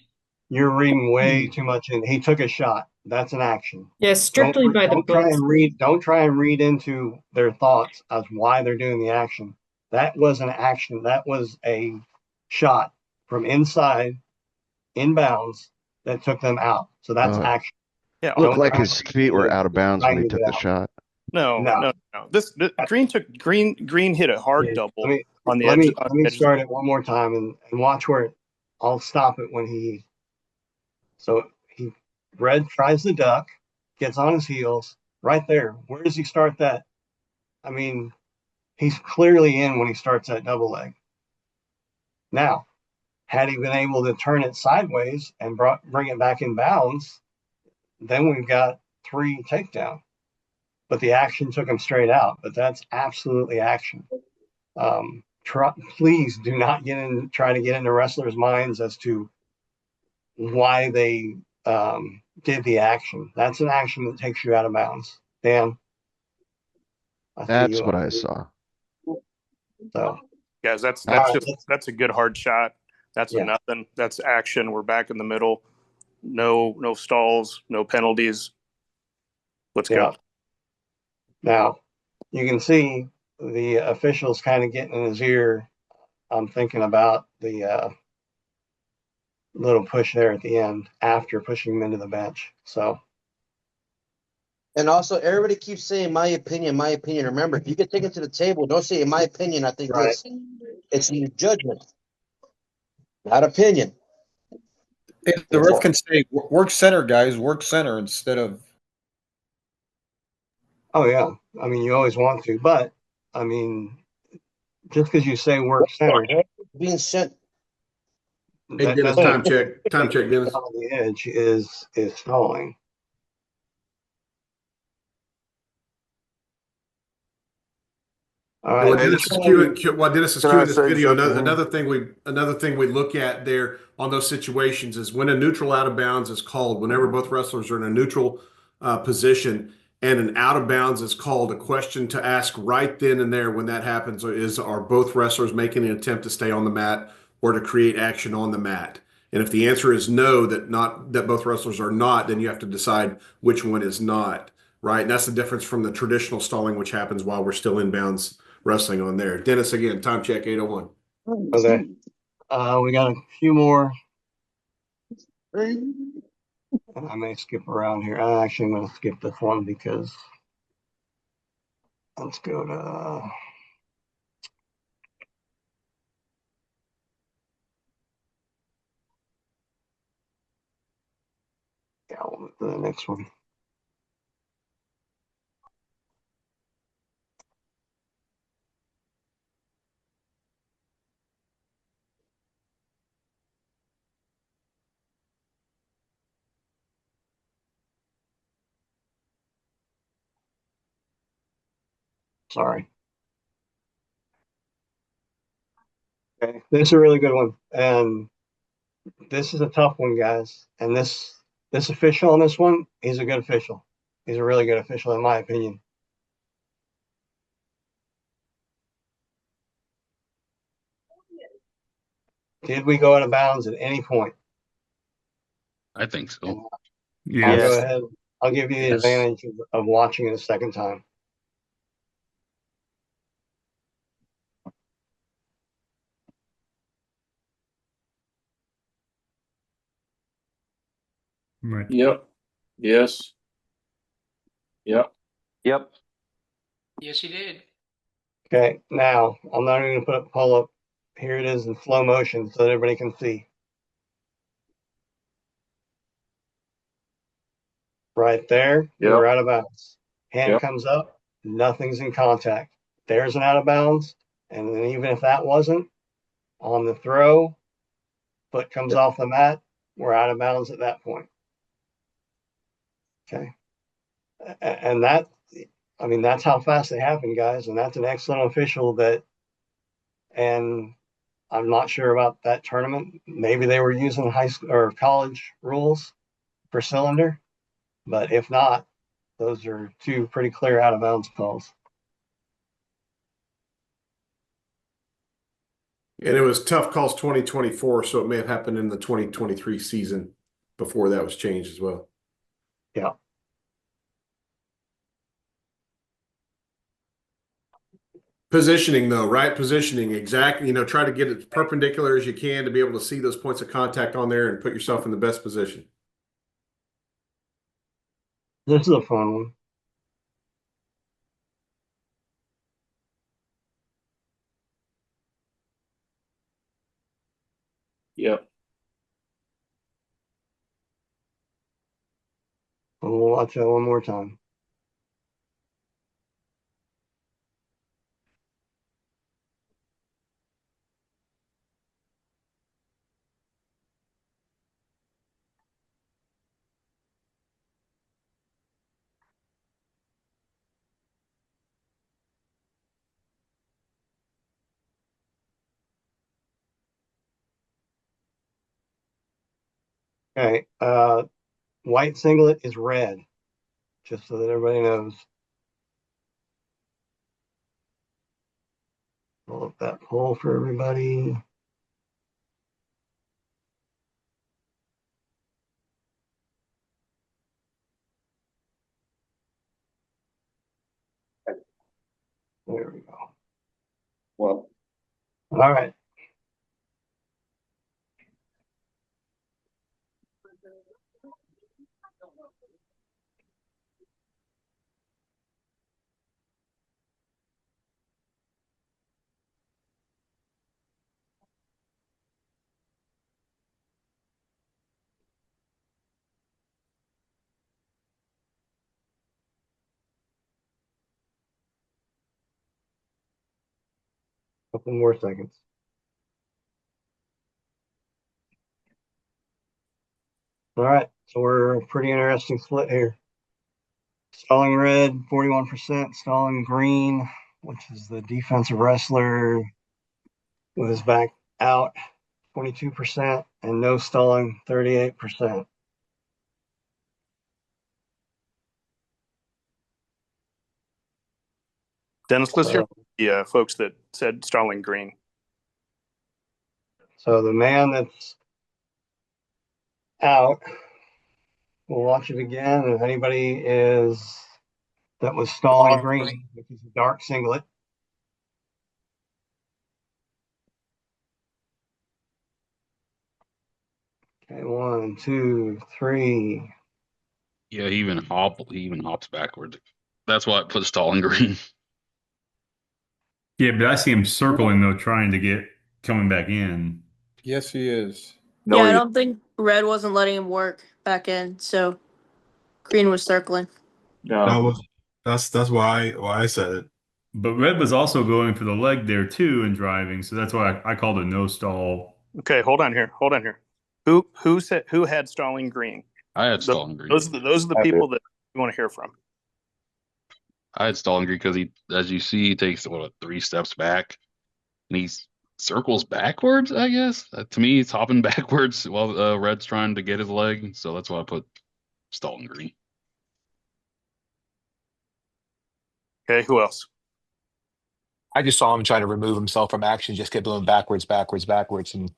you're reading way too much in. He took a shot. That's an action. Yeah, strictly by the Don't try books. and read. Don't try and read into their thoughts as why they're doing the action. That was an action. That was a shot from inside, inbounds, that took them out. So that's action. Yeah, looked like his feet were out of bounds when he took the shot. No. This Green hit a hard double on the edge. Let me start it one more time and watch where I'll stop it when he. So Red tries the duck, gets on his heels right there. Where does he start that? I mean, he's clearly in when he starts that double leg. Now, had he been able to turn it sideways and bring it back in bounds, then we've got 3 takedown. But the action took him straight out. But that's absolutely action. Please do not try to get into wrestlers' minds as to why they did the action. That's an action that takes you out of bounds. Dan, That's what I saw. So, guys, that's a good hard shot. That's a nothing. That's action. We're back in the middle. No stalls, no penalties. Let's go. Now, you can see the officials kind of getting in his ear. I'm thinking about the little push there at the end after pushing him into the bench. So, and also everybody keeps saying my opinion. Remember, if you get taken to the table, don't say in my opinion. I think it's your judgment, not opinion. If the ref can say work center, guys, work center instead of Oh yeah, I mean you always want to, but I mean just because you say work center, Being sent. Hey, that Dennis, doesn't time check. Time check, Dennis. on the edge is stalling. All And right, what are you Dennis is trying queuing, what Dennis is Can I queuing this say video, something here? another thing we look at there on those situations is when a neutral out of bounds is called. Whenever both wrestlers are in a neutral position and an out of bounds is called, a question to ask right then and there when that happens is: Are both wrestlers making an attempt to stay on the mat or to create action on the mat? And if the answer is no, that both wrestlers are not, then you have to decide which one is not. Right, and that's the difference from the traditional stalling, which happens while we're still in bounds wrestling on there. Dennis, again, time check 801. okay? We got a few more, and I may skip around here. Actually, I'm going to skip this one because let's go to yeah, we'll move to the next one. Sorry. Okay, this is a really good one, and this is a tough one, guys. And this official on this one, he's a good official. He's a really good official, in my opinion. Did we go out of bounds at any point? I think so. And I'll Yes. go ahead. I'll give you the Yes. advantage of watching it a second time. Right. Yep. Yes. Yep. Yep. Yes, he did. Okay, now I'm not even going to put up pull up. Here it is in slow motion so that everybody can see. Right there, we're Yep. out of bounds. Hand Yep. comes up, nothing's in contact. There's an out of bounds. And then even if that wasn't on the throw, foot comes off the mat, we're out of bounds at that point. Okay. And that, I mean, that's how fast they happen, guys. And that's an excellent official that, and I'm not sure about that tournament. Maybe they were using high school or college rules for cylinder, but if not, those are two pretty clear out of bounds calls. And it was tough calls 2024, so it may have happened in the 2023 season before that was changed as well. Yeah. Positioning, though, right? Positioning, exactly. Try to get it as perpendicular as you can to be able to see those points of contact on there and put yourself in the best position. This is a fun one. Yep. And we'll watch that one more time. Okay. White singlet is red, just so that everybody knows. Pull up that poll for everybody. There we go. Well. All right. Couple more seconds. All right, so we're a pretty interesting split here. Stalling red, 41%. Stalling green, which is the defensive wrestler with his back out, 22%. And no stalling, 38%. Dennis, let's hear the folks that said stalling green. So the man that's out, we'll watch it again. If anybody is that was stalling green, which is a dark singlet. Okay, 1, 2, 3. Yeah, he even hops backwards. That's why I put stalling green. Yeah, but I see him circling though, trying to get coming back in. Yes, he is. Yeah, I don't think red wasn't letting him work back in, so green was circling. That's why I said it. But red was also going for the leg there too and driving, so that's why I called it no stall. Okay, hold on here. Who had stalling green? I had stalling green. Those are the people that we want to hear from. I had stalling green because he, as you see, he takes 3 steps back, and he circles backwards. I guess to me, he's hopping backwards while red's trying to get his leg. So that's why I put stalling green. Okay, who else? I just saw him trying to remove himself from action, just kept going backwards, and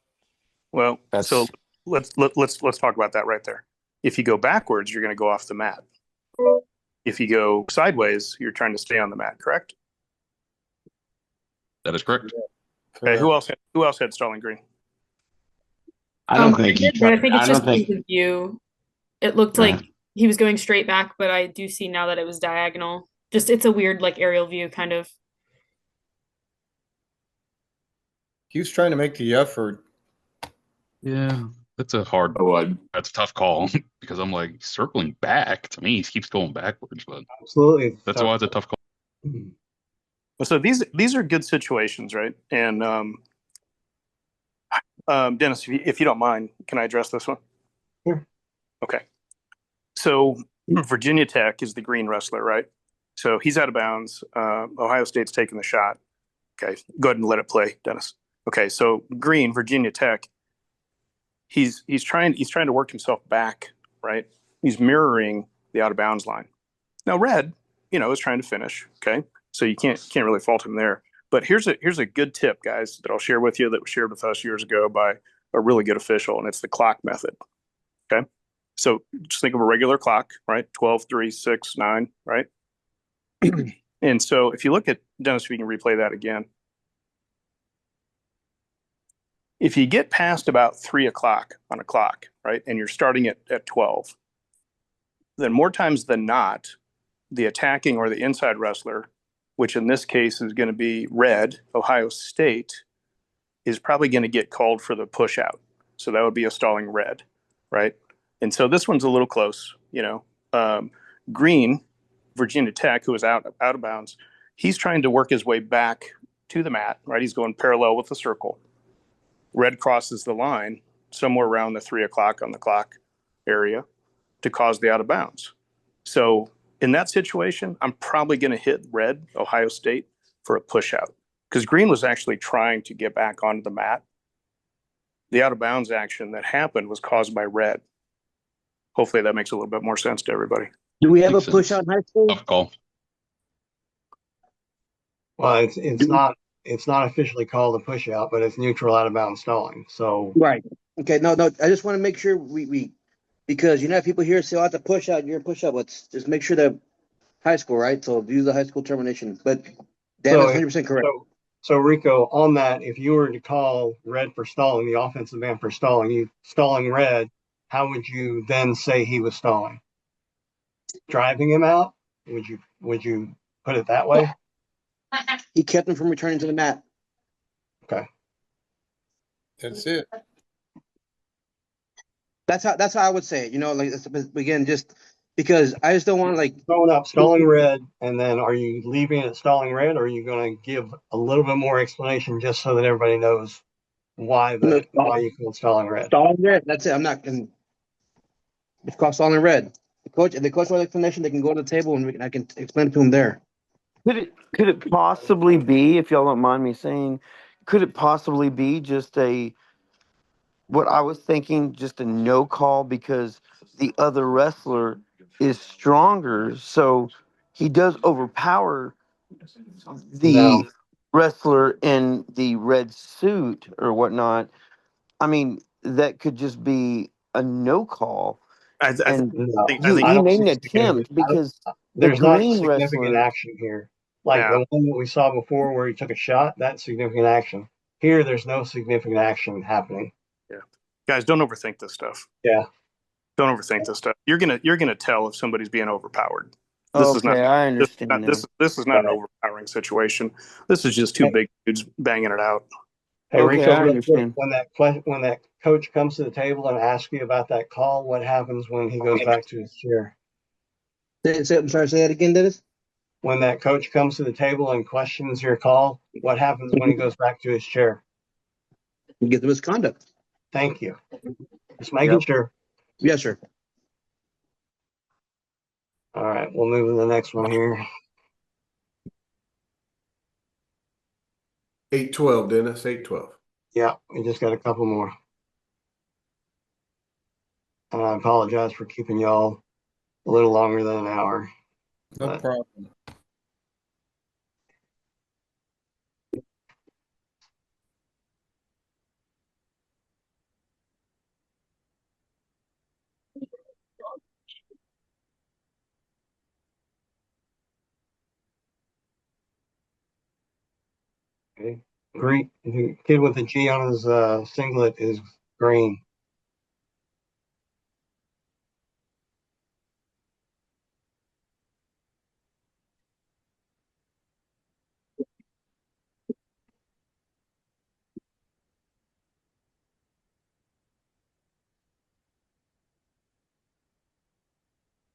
well, so let's talk about that right there. If you go backwards, you're going to go off the mat. If you go sideways, you're trying to stay on the mat. Correct? That is correct. Okay, who else had stalling green? I don't think he but I think it's I just don't think the view. It looked like he was going straight back, but I do see now that it was diagonal. Just it's a weird like aerial view kind of. He was trying to make the effort. Yeah, that's a tough call because I'm like circling back. To me, he keeps going backwards, but absolutely, that's why it's a tough call. So these are good situations, right? And Dennis, if you don't mind, can I address this one? Sure. Okay. So Virginia Tech is the green wrestler, right? So he's out of bounds. Ohio State's taking the shot. Okay, go ahead and let it play, Dennis. Okay, so green, Virginia Tech. He's trying to work himself back, right? He's mirroring the out of bounds line. Now red, is trying to finish. Okay, so you can't really fault him there. But here's a good tip, guys, that I'll share with you that was shared with us years ago by a really good official, and it's the clock method. Okay, so just think of a regular clock, right? 12, 3, 6, 9, right? And so if you look at Dennis, if you can replay that again. If you get past about 3 o'clock on a clock, right, and you're starting at 12, then more times than not, the attacking or the inside wrestler, which in this case is going to be red, Ohio State, is probably going to get called for the push out. So that would be a stalling red, right? And so this one's a little close, green, Virginia Tech, who is out of bounds, he's trying to work his way back to the mat, right? He's going parallel with the circle. Red crosses the line somewhere around the 3 o'clock on the clock area to cause the out of bounds. So in that situation, I'm probably going to hit red, Ohio State, for a push out because green was actually trying to get back onto the mat. The out of bounds action that happened was caused by red. Hopefully that makes a little bit more sense to everybody. Do we have a push out in high school? Tough call. Well, it's not officially called a push out, but it's neutral out of bounds stalling. So right. Okay. No. I just want to make sure we because people here say, "Oh, it's a push out. You're a push out." Let's just make sure that high school, right? So use the high school termination. But Dan is 100% correct. So Rico, on that, if you were to call red for stalling, the offensive man for stalling, stalling red, how would you then say he was stalling? Driving him out? Would you put it that way? He kept him from returning to the mat. Okay. That's it. That's how I would say it. Again, just Because I just don't want to like Throwing up stalling red, and then are you leaving it stalling red, or are you going to give a little bit more explanation just so that everybody knows why you call stalling red? stalling red. That's it. I'm not going. It's called stalling red. If the coach wants explanation, they can go to the table and I can explain it to them there. Could it possibly be, if y'all don't mind me saying, could it possibly be just what I was thinking, just a no call because the other wrestler is stronger, so he does overpower the No. wrestler in the red suit or whatnot. I mean, that could just be a no call. And No, he I don't made see an significant. attempt because the There's not green significant wrestler. action here. Like Yeah. the one that we saw before where he took a shot, that's significant action. Here, there's no significant action happening. Yeah. Guys, don't overthink this stuff. Yeah. Don't overthink this stuff. You're gonna tell if somebody's being overpowered. This is not. Okay, I understand This is not an overpowering situation. This is just two big dudes banging it out. Hey, Okay, Rico, I real quick, understand. when that coach comes to the table and asks you about that call, what happens when he goes back to his chair? I'm sorry, say that again, Dennis. When that coach comes to the table and questions your call, what happens when he goes back to his chair? You get the misconduct. Thank you. Just making sure. Yes, sir. All right, we'll move to the next one here. 8-12, Dennis. 8-12. Yeah, we just got a couple more. And I apologize for keeping y'all a little longer than an hour. No problem. Okay. Green, the kid with the G on his singlet is green.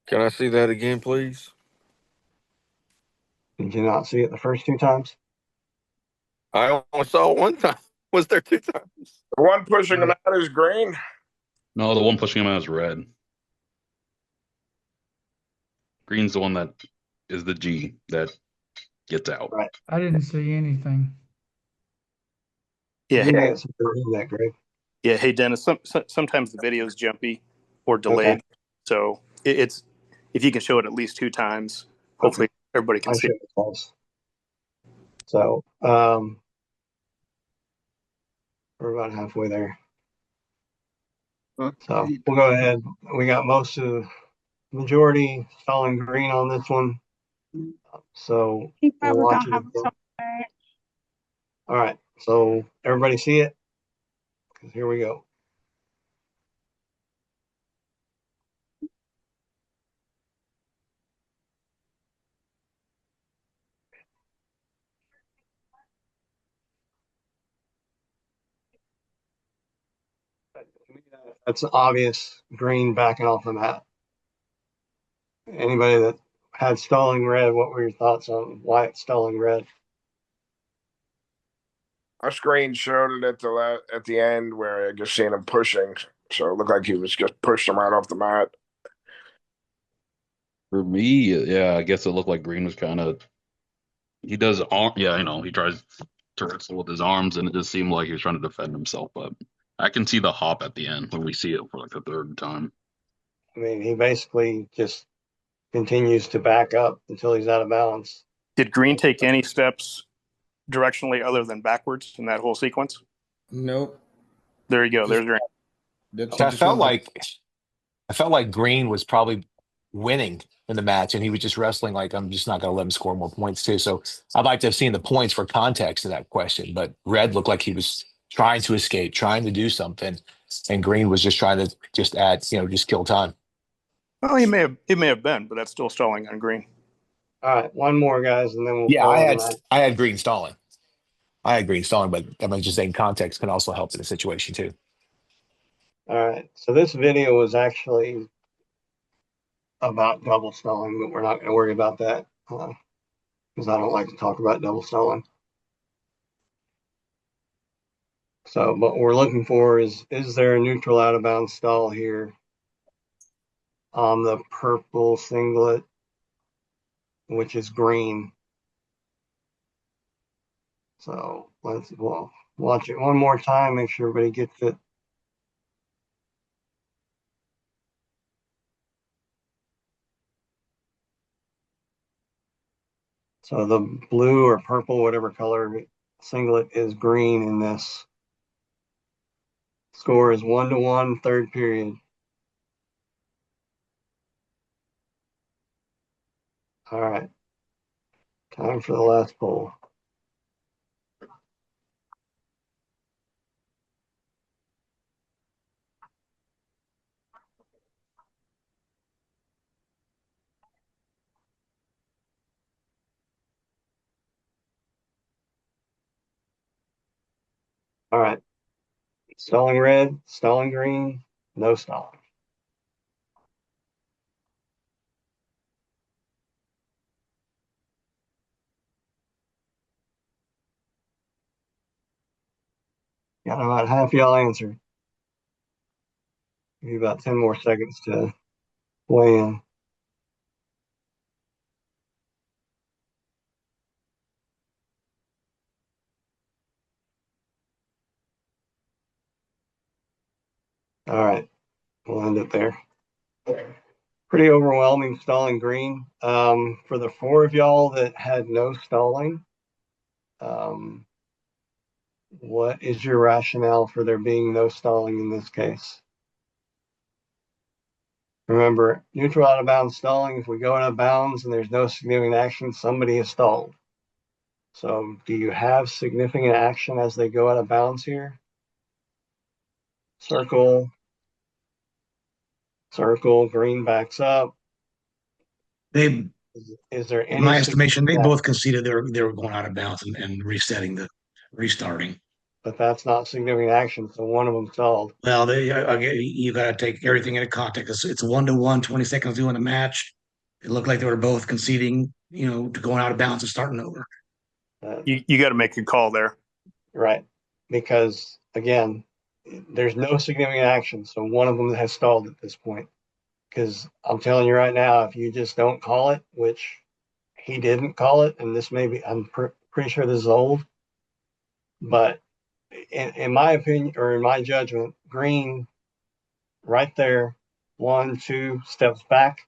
Can I see that again, please? Did you not see it the first two times? I only saw it one time. Was there two times? The one pushing him out is green. No, the one pushing him out is red. Green's the one that is the G that gets out. Right. I didn't see anything. Yeah. You may have that, Greg. Yeah. Hey, Dennis. Sometimes the video is jumpy or delayed, so it's if you can show it at least two times, hopefully everybody can see it. So, we're about halfway there. So we'll go ahead. We got most of the majority stalling green on this one. So we'll watch it again. All right. So everybody see it? Because here we go. That's obvious green backing off the mat. Anybody that had stalling red, what were your thoughts on why it's stalling red? Our screen showed it at the end where I just seen him pushing, so it looked like he was just pushing him right off the mat. For me, yeah, I guess it looked like Green was kind of. He does arm, yeah, he tries to wrestle with his arms, and it just seemed like he was trying to defend himself. But I can see the hop at the end when we see it for like the third time. I mean, he basically just continues to back up until he's out of balance. Did Green take any steps directionally other than backwards in that whole sequence? Nope. There you go. There's Green. I felt like Green was probably winning in the match, and he was just wrestling like, I'm just not going to let him score more points too. So I'd like to have seen the points for context to that question. But Red looked like he was trying to escape, trying to do something, and Green was just trying to just add, just kill time. Well, he may have been, but that's still stalling on Green. All right, one more, guys, and then we'll. Yeah, I had Green stalling. But I'm just saying context can also help in the situation too. All right, so this video was actually about double stalling, but we're not going to worry about that because I don't like to talk about double stalling. So, what we're looking for is there a neutral out of bounds stall here on the purple singlet, which is green? So let's watch it one more time, make sure everybody gets it. So the blue or purple, whatever color singlet is green in this. Score is 1-1, third period. All right. Time for the last poll. All right. Stalling red, stalling green, no stalling. Got about half y'all answered. Give you about 10 more seconds to weigh in. All right. We'll end it there. Pretty overwhelming stalling green. For the 4 of y'all that had no stalling, what is your rationale for there being no stalling in this case? Remember, neutral out of bounds stalling, if we go out of bounds and there's no significant action, somebody is stalled. So do you have significant action as they go out of bounds here? Circle, circle, green backs up. They, is there any in my estimation, they significant both conceded they were going out of bounds and restarting. But that's not significant action, so one of them stalled. Well, you got to take everything into context. It's 1-1, 20 seconds doing the match. It looked like they were both conceding, to going out of bounds and starting over. You got to make a call there. Right. Because, again, there's no significant action, so one of them has stalled at this point. Because I'm telling you right now, if you just don't call it, which he didn't call it, and this may be, I'm pretty sure this is old, but in my opinion, or in my judgment, green right there, 1, 2 steps back,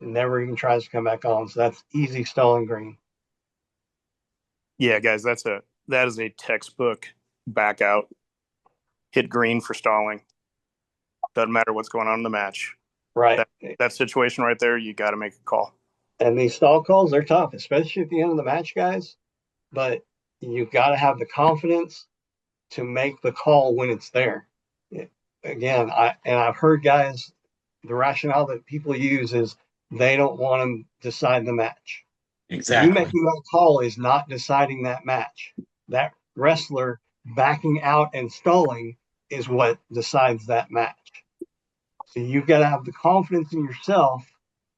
never even tries to come back on. So that's easy stalling green. Yeah, guys, that is a textbook back out. Hit green for stalling. Doesn't matter what's going on in the match. Right. That situation right there, you got to make a call. And these stall calls, they're tough, especially at the end of the match, guys. But you got to have the confidence to make the call when it's there. Again, I've heard guys, the rationale that people use is they don't want to decide the match. Exactly. You making that call is not deciding that match. That wrestler backing out and stalling is what decides that match. So you've got to have the confidence in yourself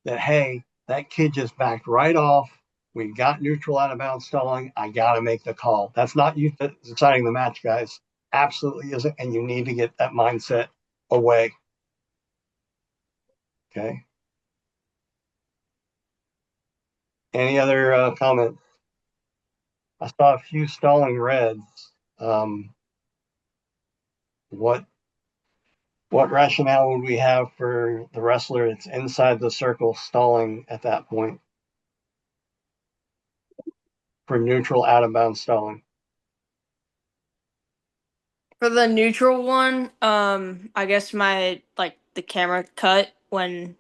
that, hey, that kid just backed right off. We got neutral out of bounds stalling. I got to make the call. That's not you deciding the match, guys. Absolutely isn't. And you need to get that mindset away. Okay. Any other comments? I saw a few stalling reds. What rationale would we have for the wrestler that's inside the circle stalling at that point for neutral out of bounds stalling? For the neutral one, I guess the camera cut when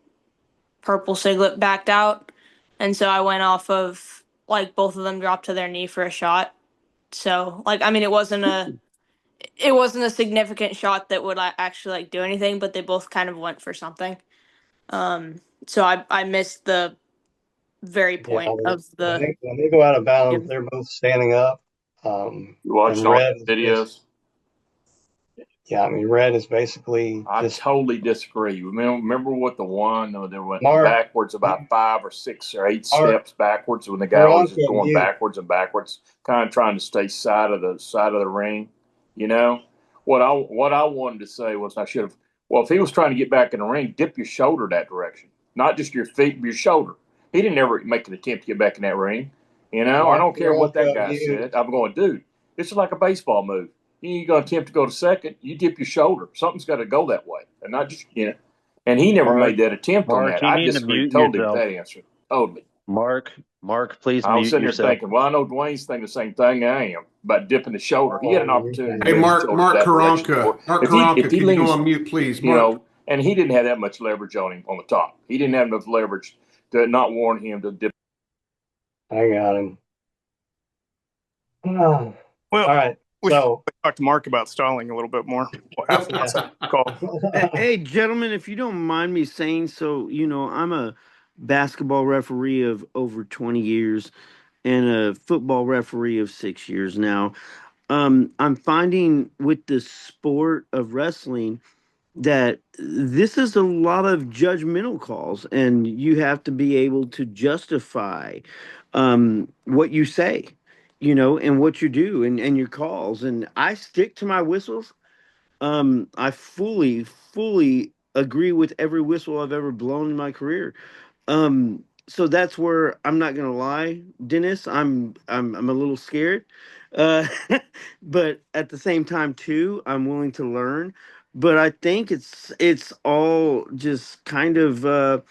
purple Siglet backed out, and so I went off of both of them dropped to their knee for a shot. So it wasn't a significant shot that would actually do anything, but they both kind of went for something. So I missed the very point of the. When they go out of bounds, they're both standing up. You watched and all red the videos. Yeah, I mean, red is basically I just totally disagree. Remember what the one they went Mark. backwards about 5 or 6 or 8 Mark, steps backwards when the guy was just Veronica, going mute. backwards and backwards, kind of trying to stay side of the ring. You know what I wanted to say was I should have. Well, if he was trying to get back in the ring, dip your shoulder that direction, not just your feet, but your shoulder. He didn't ever make an attempt to get back in that ring. You know, Mark, I don't care what that Veronica, guy mute. said. I'm going, dude, this is like a baseball move. You're going to attempt to go to second, you dip your shoulder. Something's got to go that way, and not just And he never Mark, made that attempt on Mark, that. you I need to disagree mute totally with yourself. that answer. Totally. Mark, please I was mute sitting there yourself. thinking, well, I know Dwayne's thinking the same thing I am about dipping the shoulder. He had an opportunity to Hey, move his Mark shoulder that direction Karanka. before. Mark If Karanka, he can you go leans, on mute, please? Mark. and he didn't have that much leverage on him on the top. He didn't have enough leverage to not warn him to dip. I got him. Oh. Well, all right. we So should talk to Mark about stalling a little bit more after Yeah. the call. Hey, gentlemen, if you don't mind me saying so, I'm a basketball referee of over 20 years and a football referee of 6 years now. I'm finding with the sport of wrestling that this is a lot of judgmental calls, and you have to be able to justify what you say, and what you do, and your calls. And I stick to my whistles. I fully agree with every whistle I've ever blown in my career. So that's where I'm not gonna lie, Dennis. I'm a little scared, uh, but at the same time too, I'm willing to learn. But I think it's all just kind of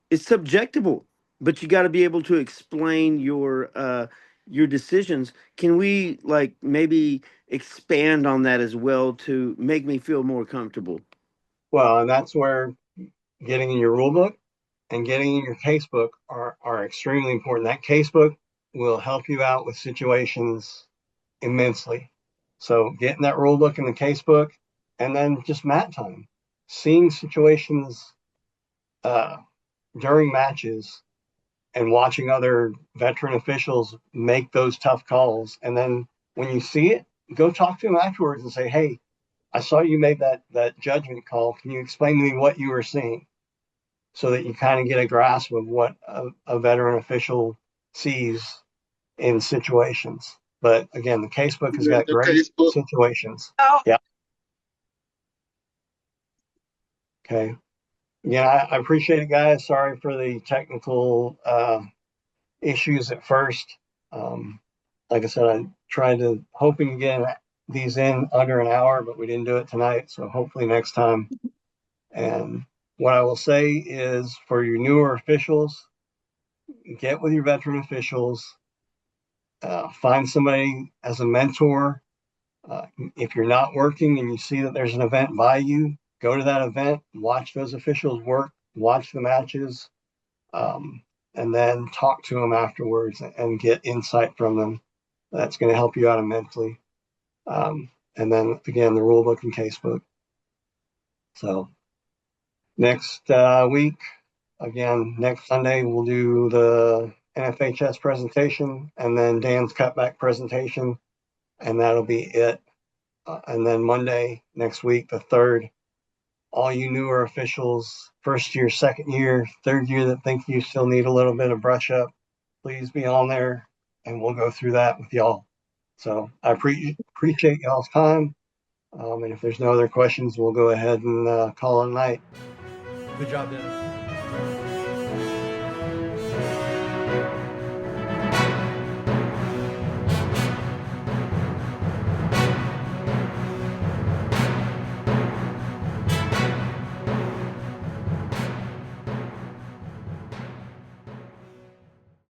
it's subjectable. But you got to be able to explain your decisions. Can we like maybe expand on that as well to make me feel more comfortable? Well, and that's where getting in your rule book and getting in your casebook are extremely important. That casebook will help you out with situations immensely. So getting that rule book in the casebook, and then just mat time, seeing situations during matches and watching other veteran officials make those tough calls. And then when you see it, go talk to them afterwards and say, hey, I saw you made that judgment call. Can you explain to me what you were seeing? So that you kind of get a grasp of what a veteran official sees in situations. But again, the casebook has got great situations. Oh. Yeah. Okay. Yeah, I appreciate it, guys. Sorry for the technical issues at first. Like I said, I tried to hoping to get these in under an hour, but we didn't do it tonight. So hopefully next time. And what I will say is for your newer officials, get with your veteran officials, find somebody as a mentor. If you're not working and you see that there's an event by you, go to that event, watch those officials work, watch the matches, and then talk to them afterwards and get insight from them. That's going to help you out immensely. And then again, the rule book and casebook. So next week, again, next Sunday, we'll do the NFHS presentation and then Dan's cutback presentation, and that'll be it. And then Monday next week, the 3rd, all you newer officials, first year, second year, third year that think you still need a little bit of brush up, please be on there and we'll go through that with y'all. So I appreciate y'all's time. And if there's no other questions, we'll go ahead and call it a night. Good job, Dennis.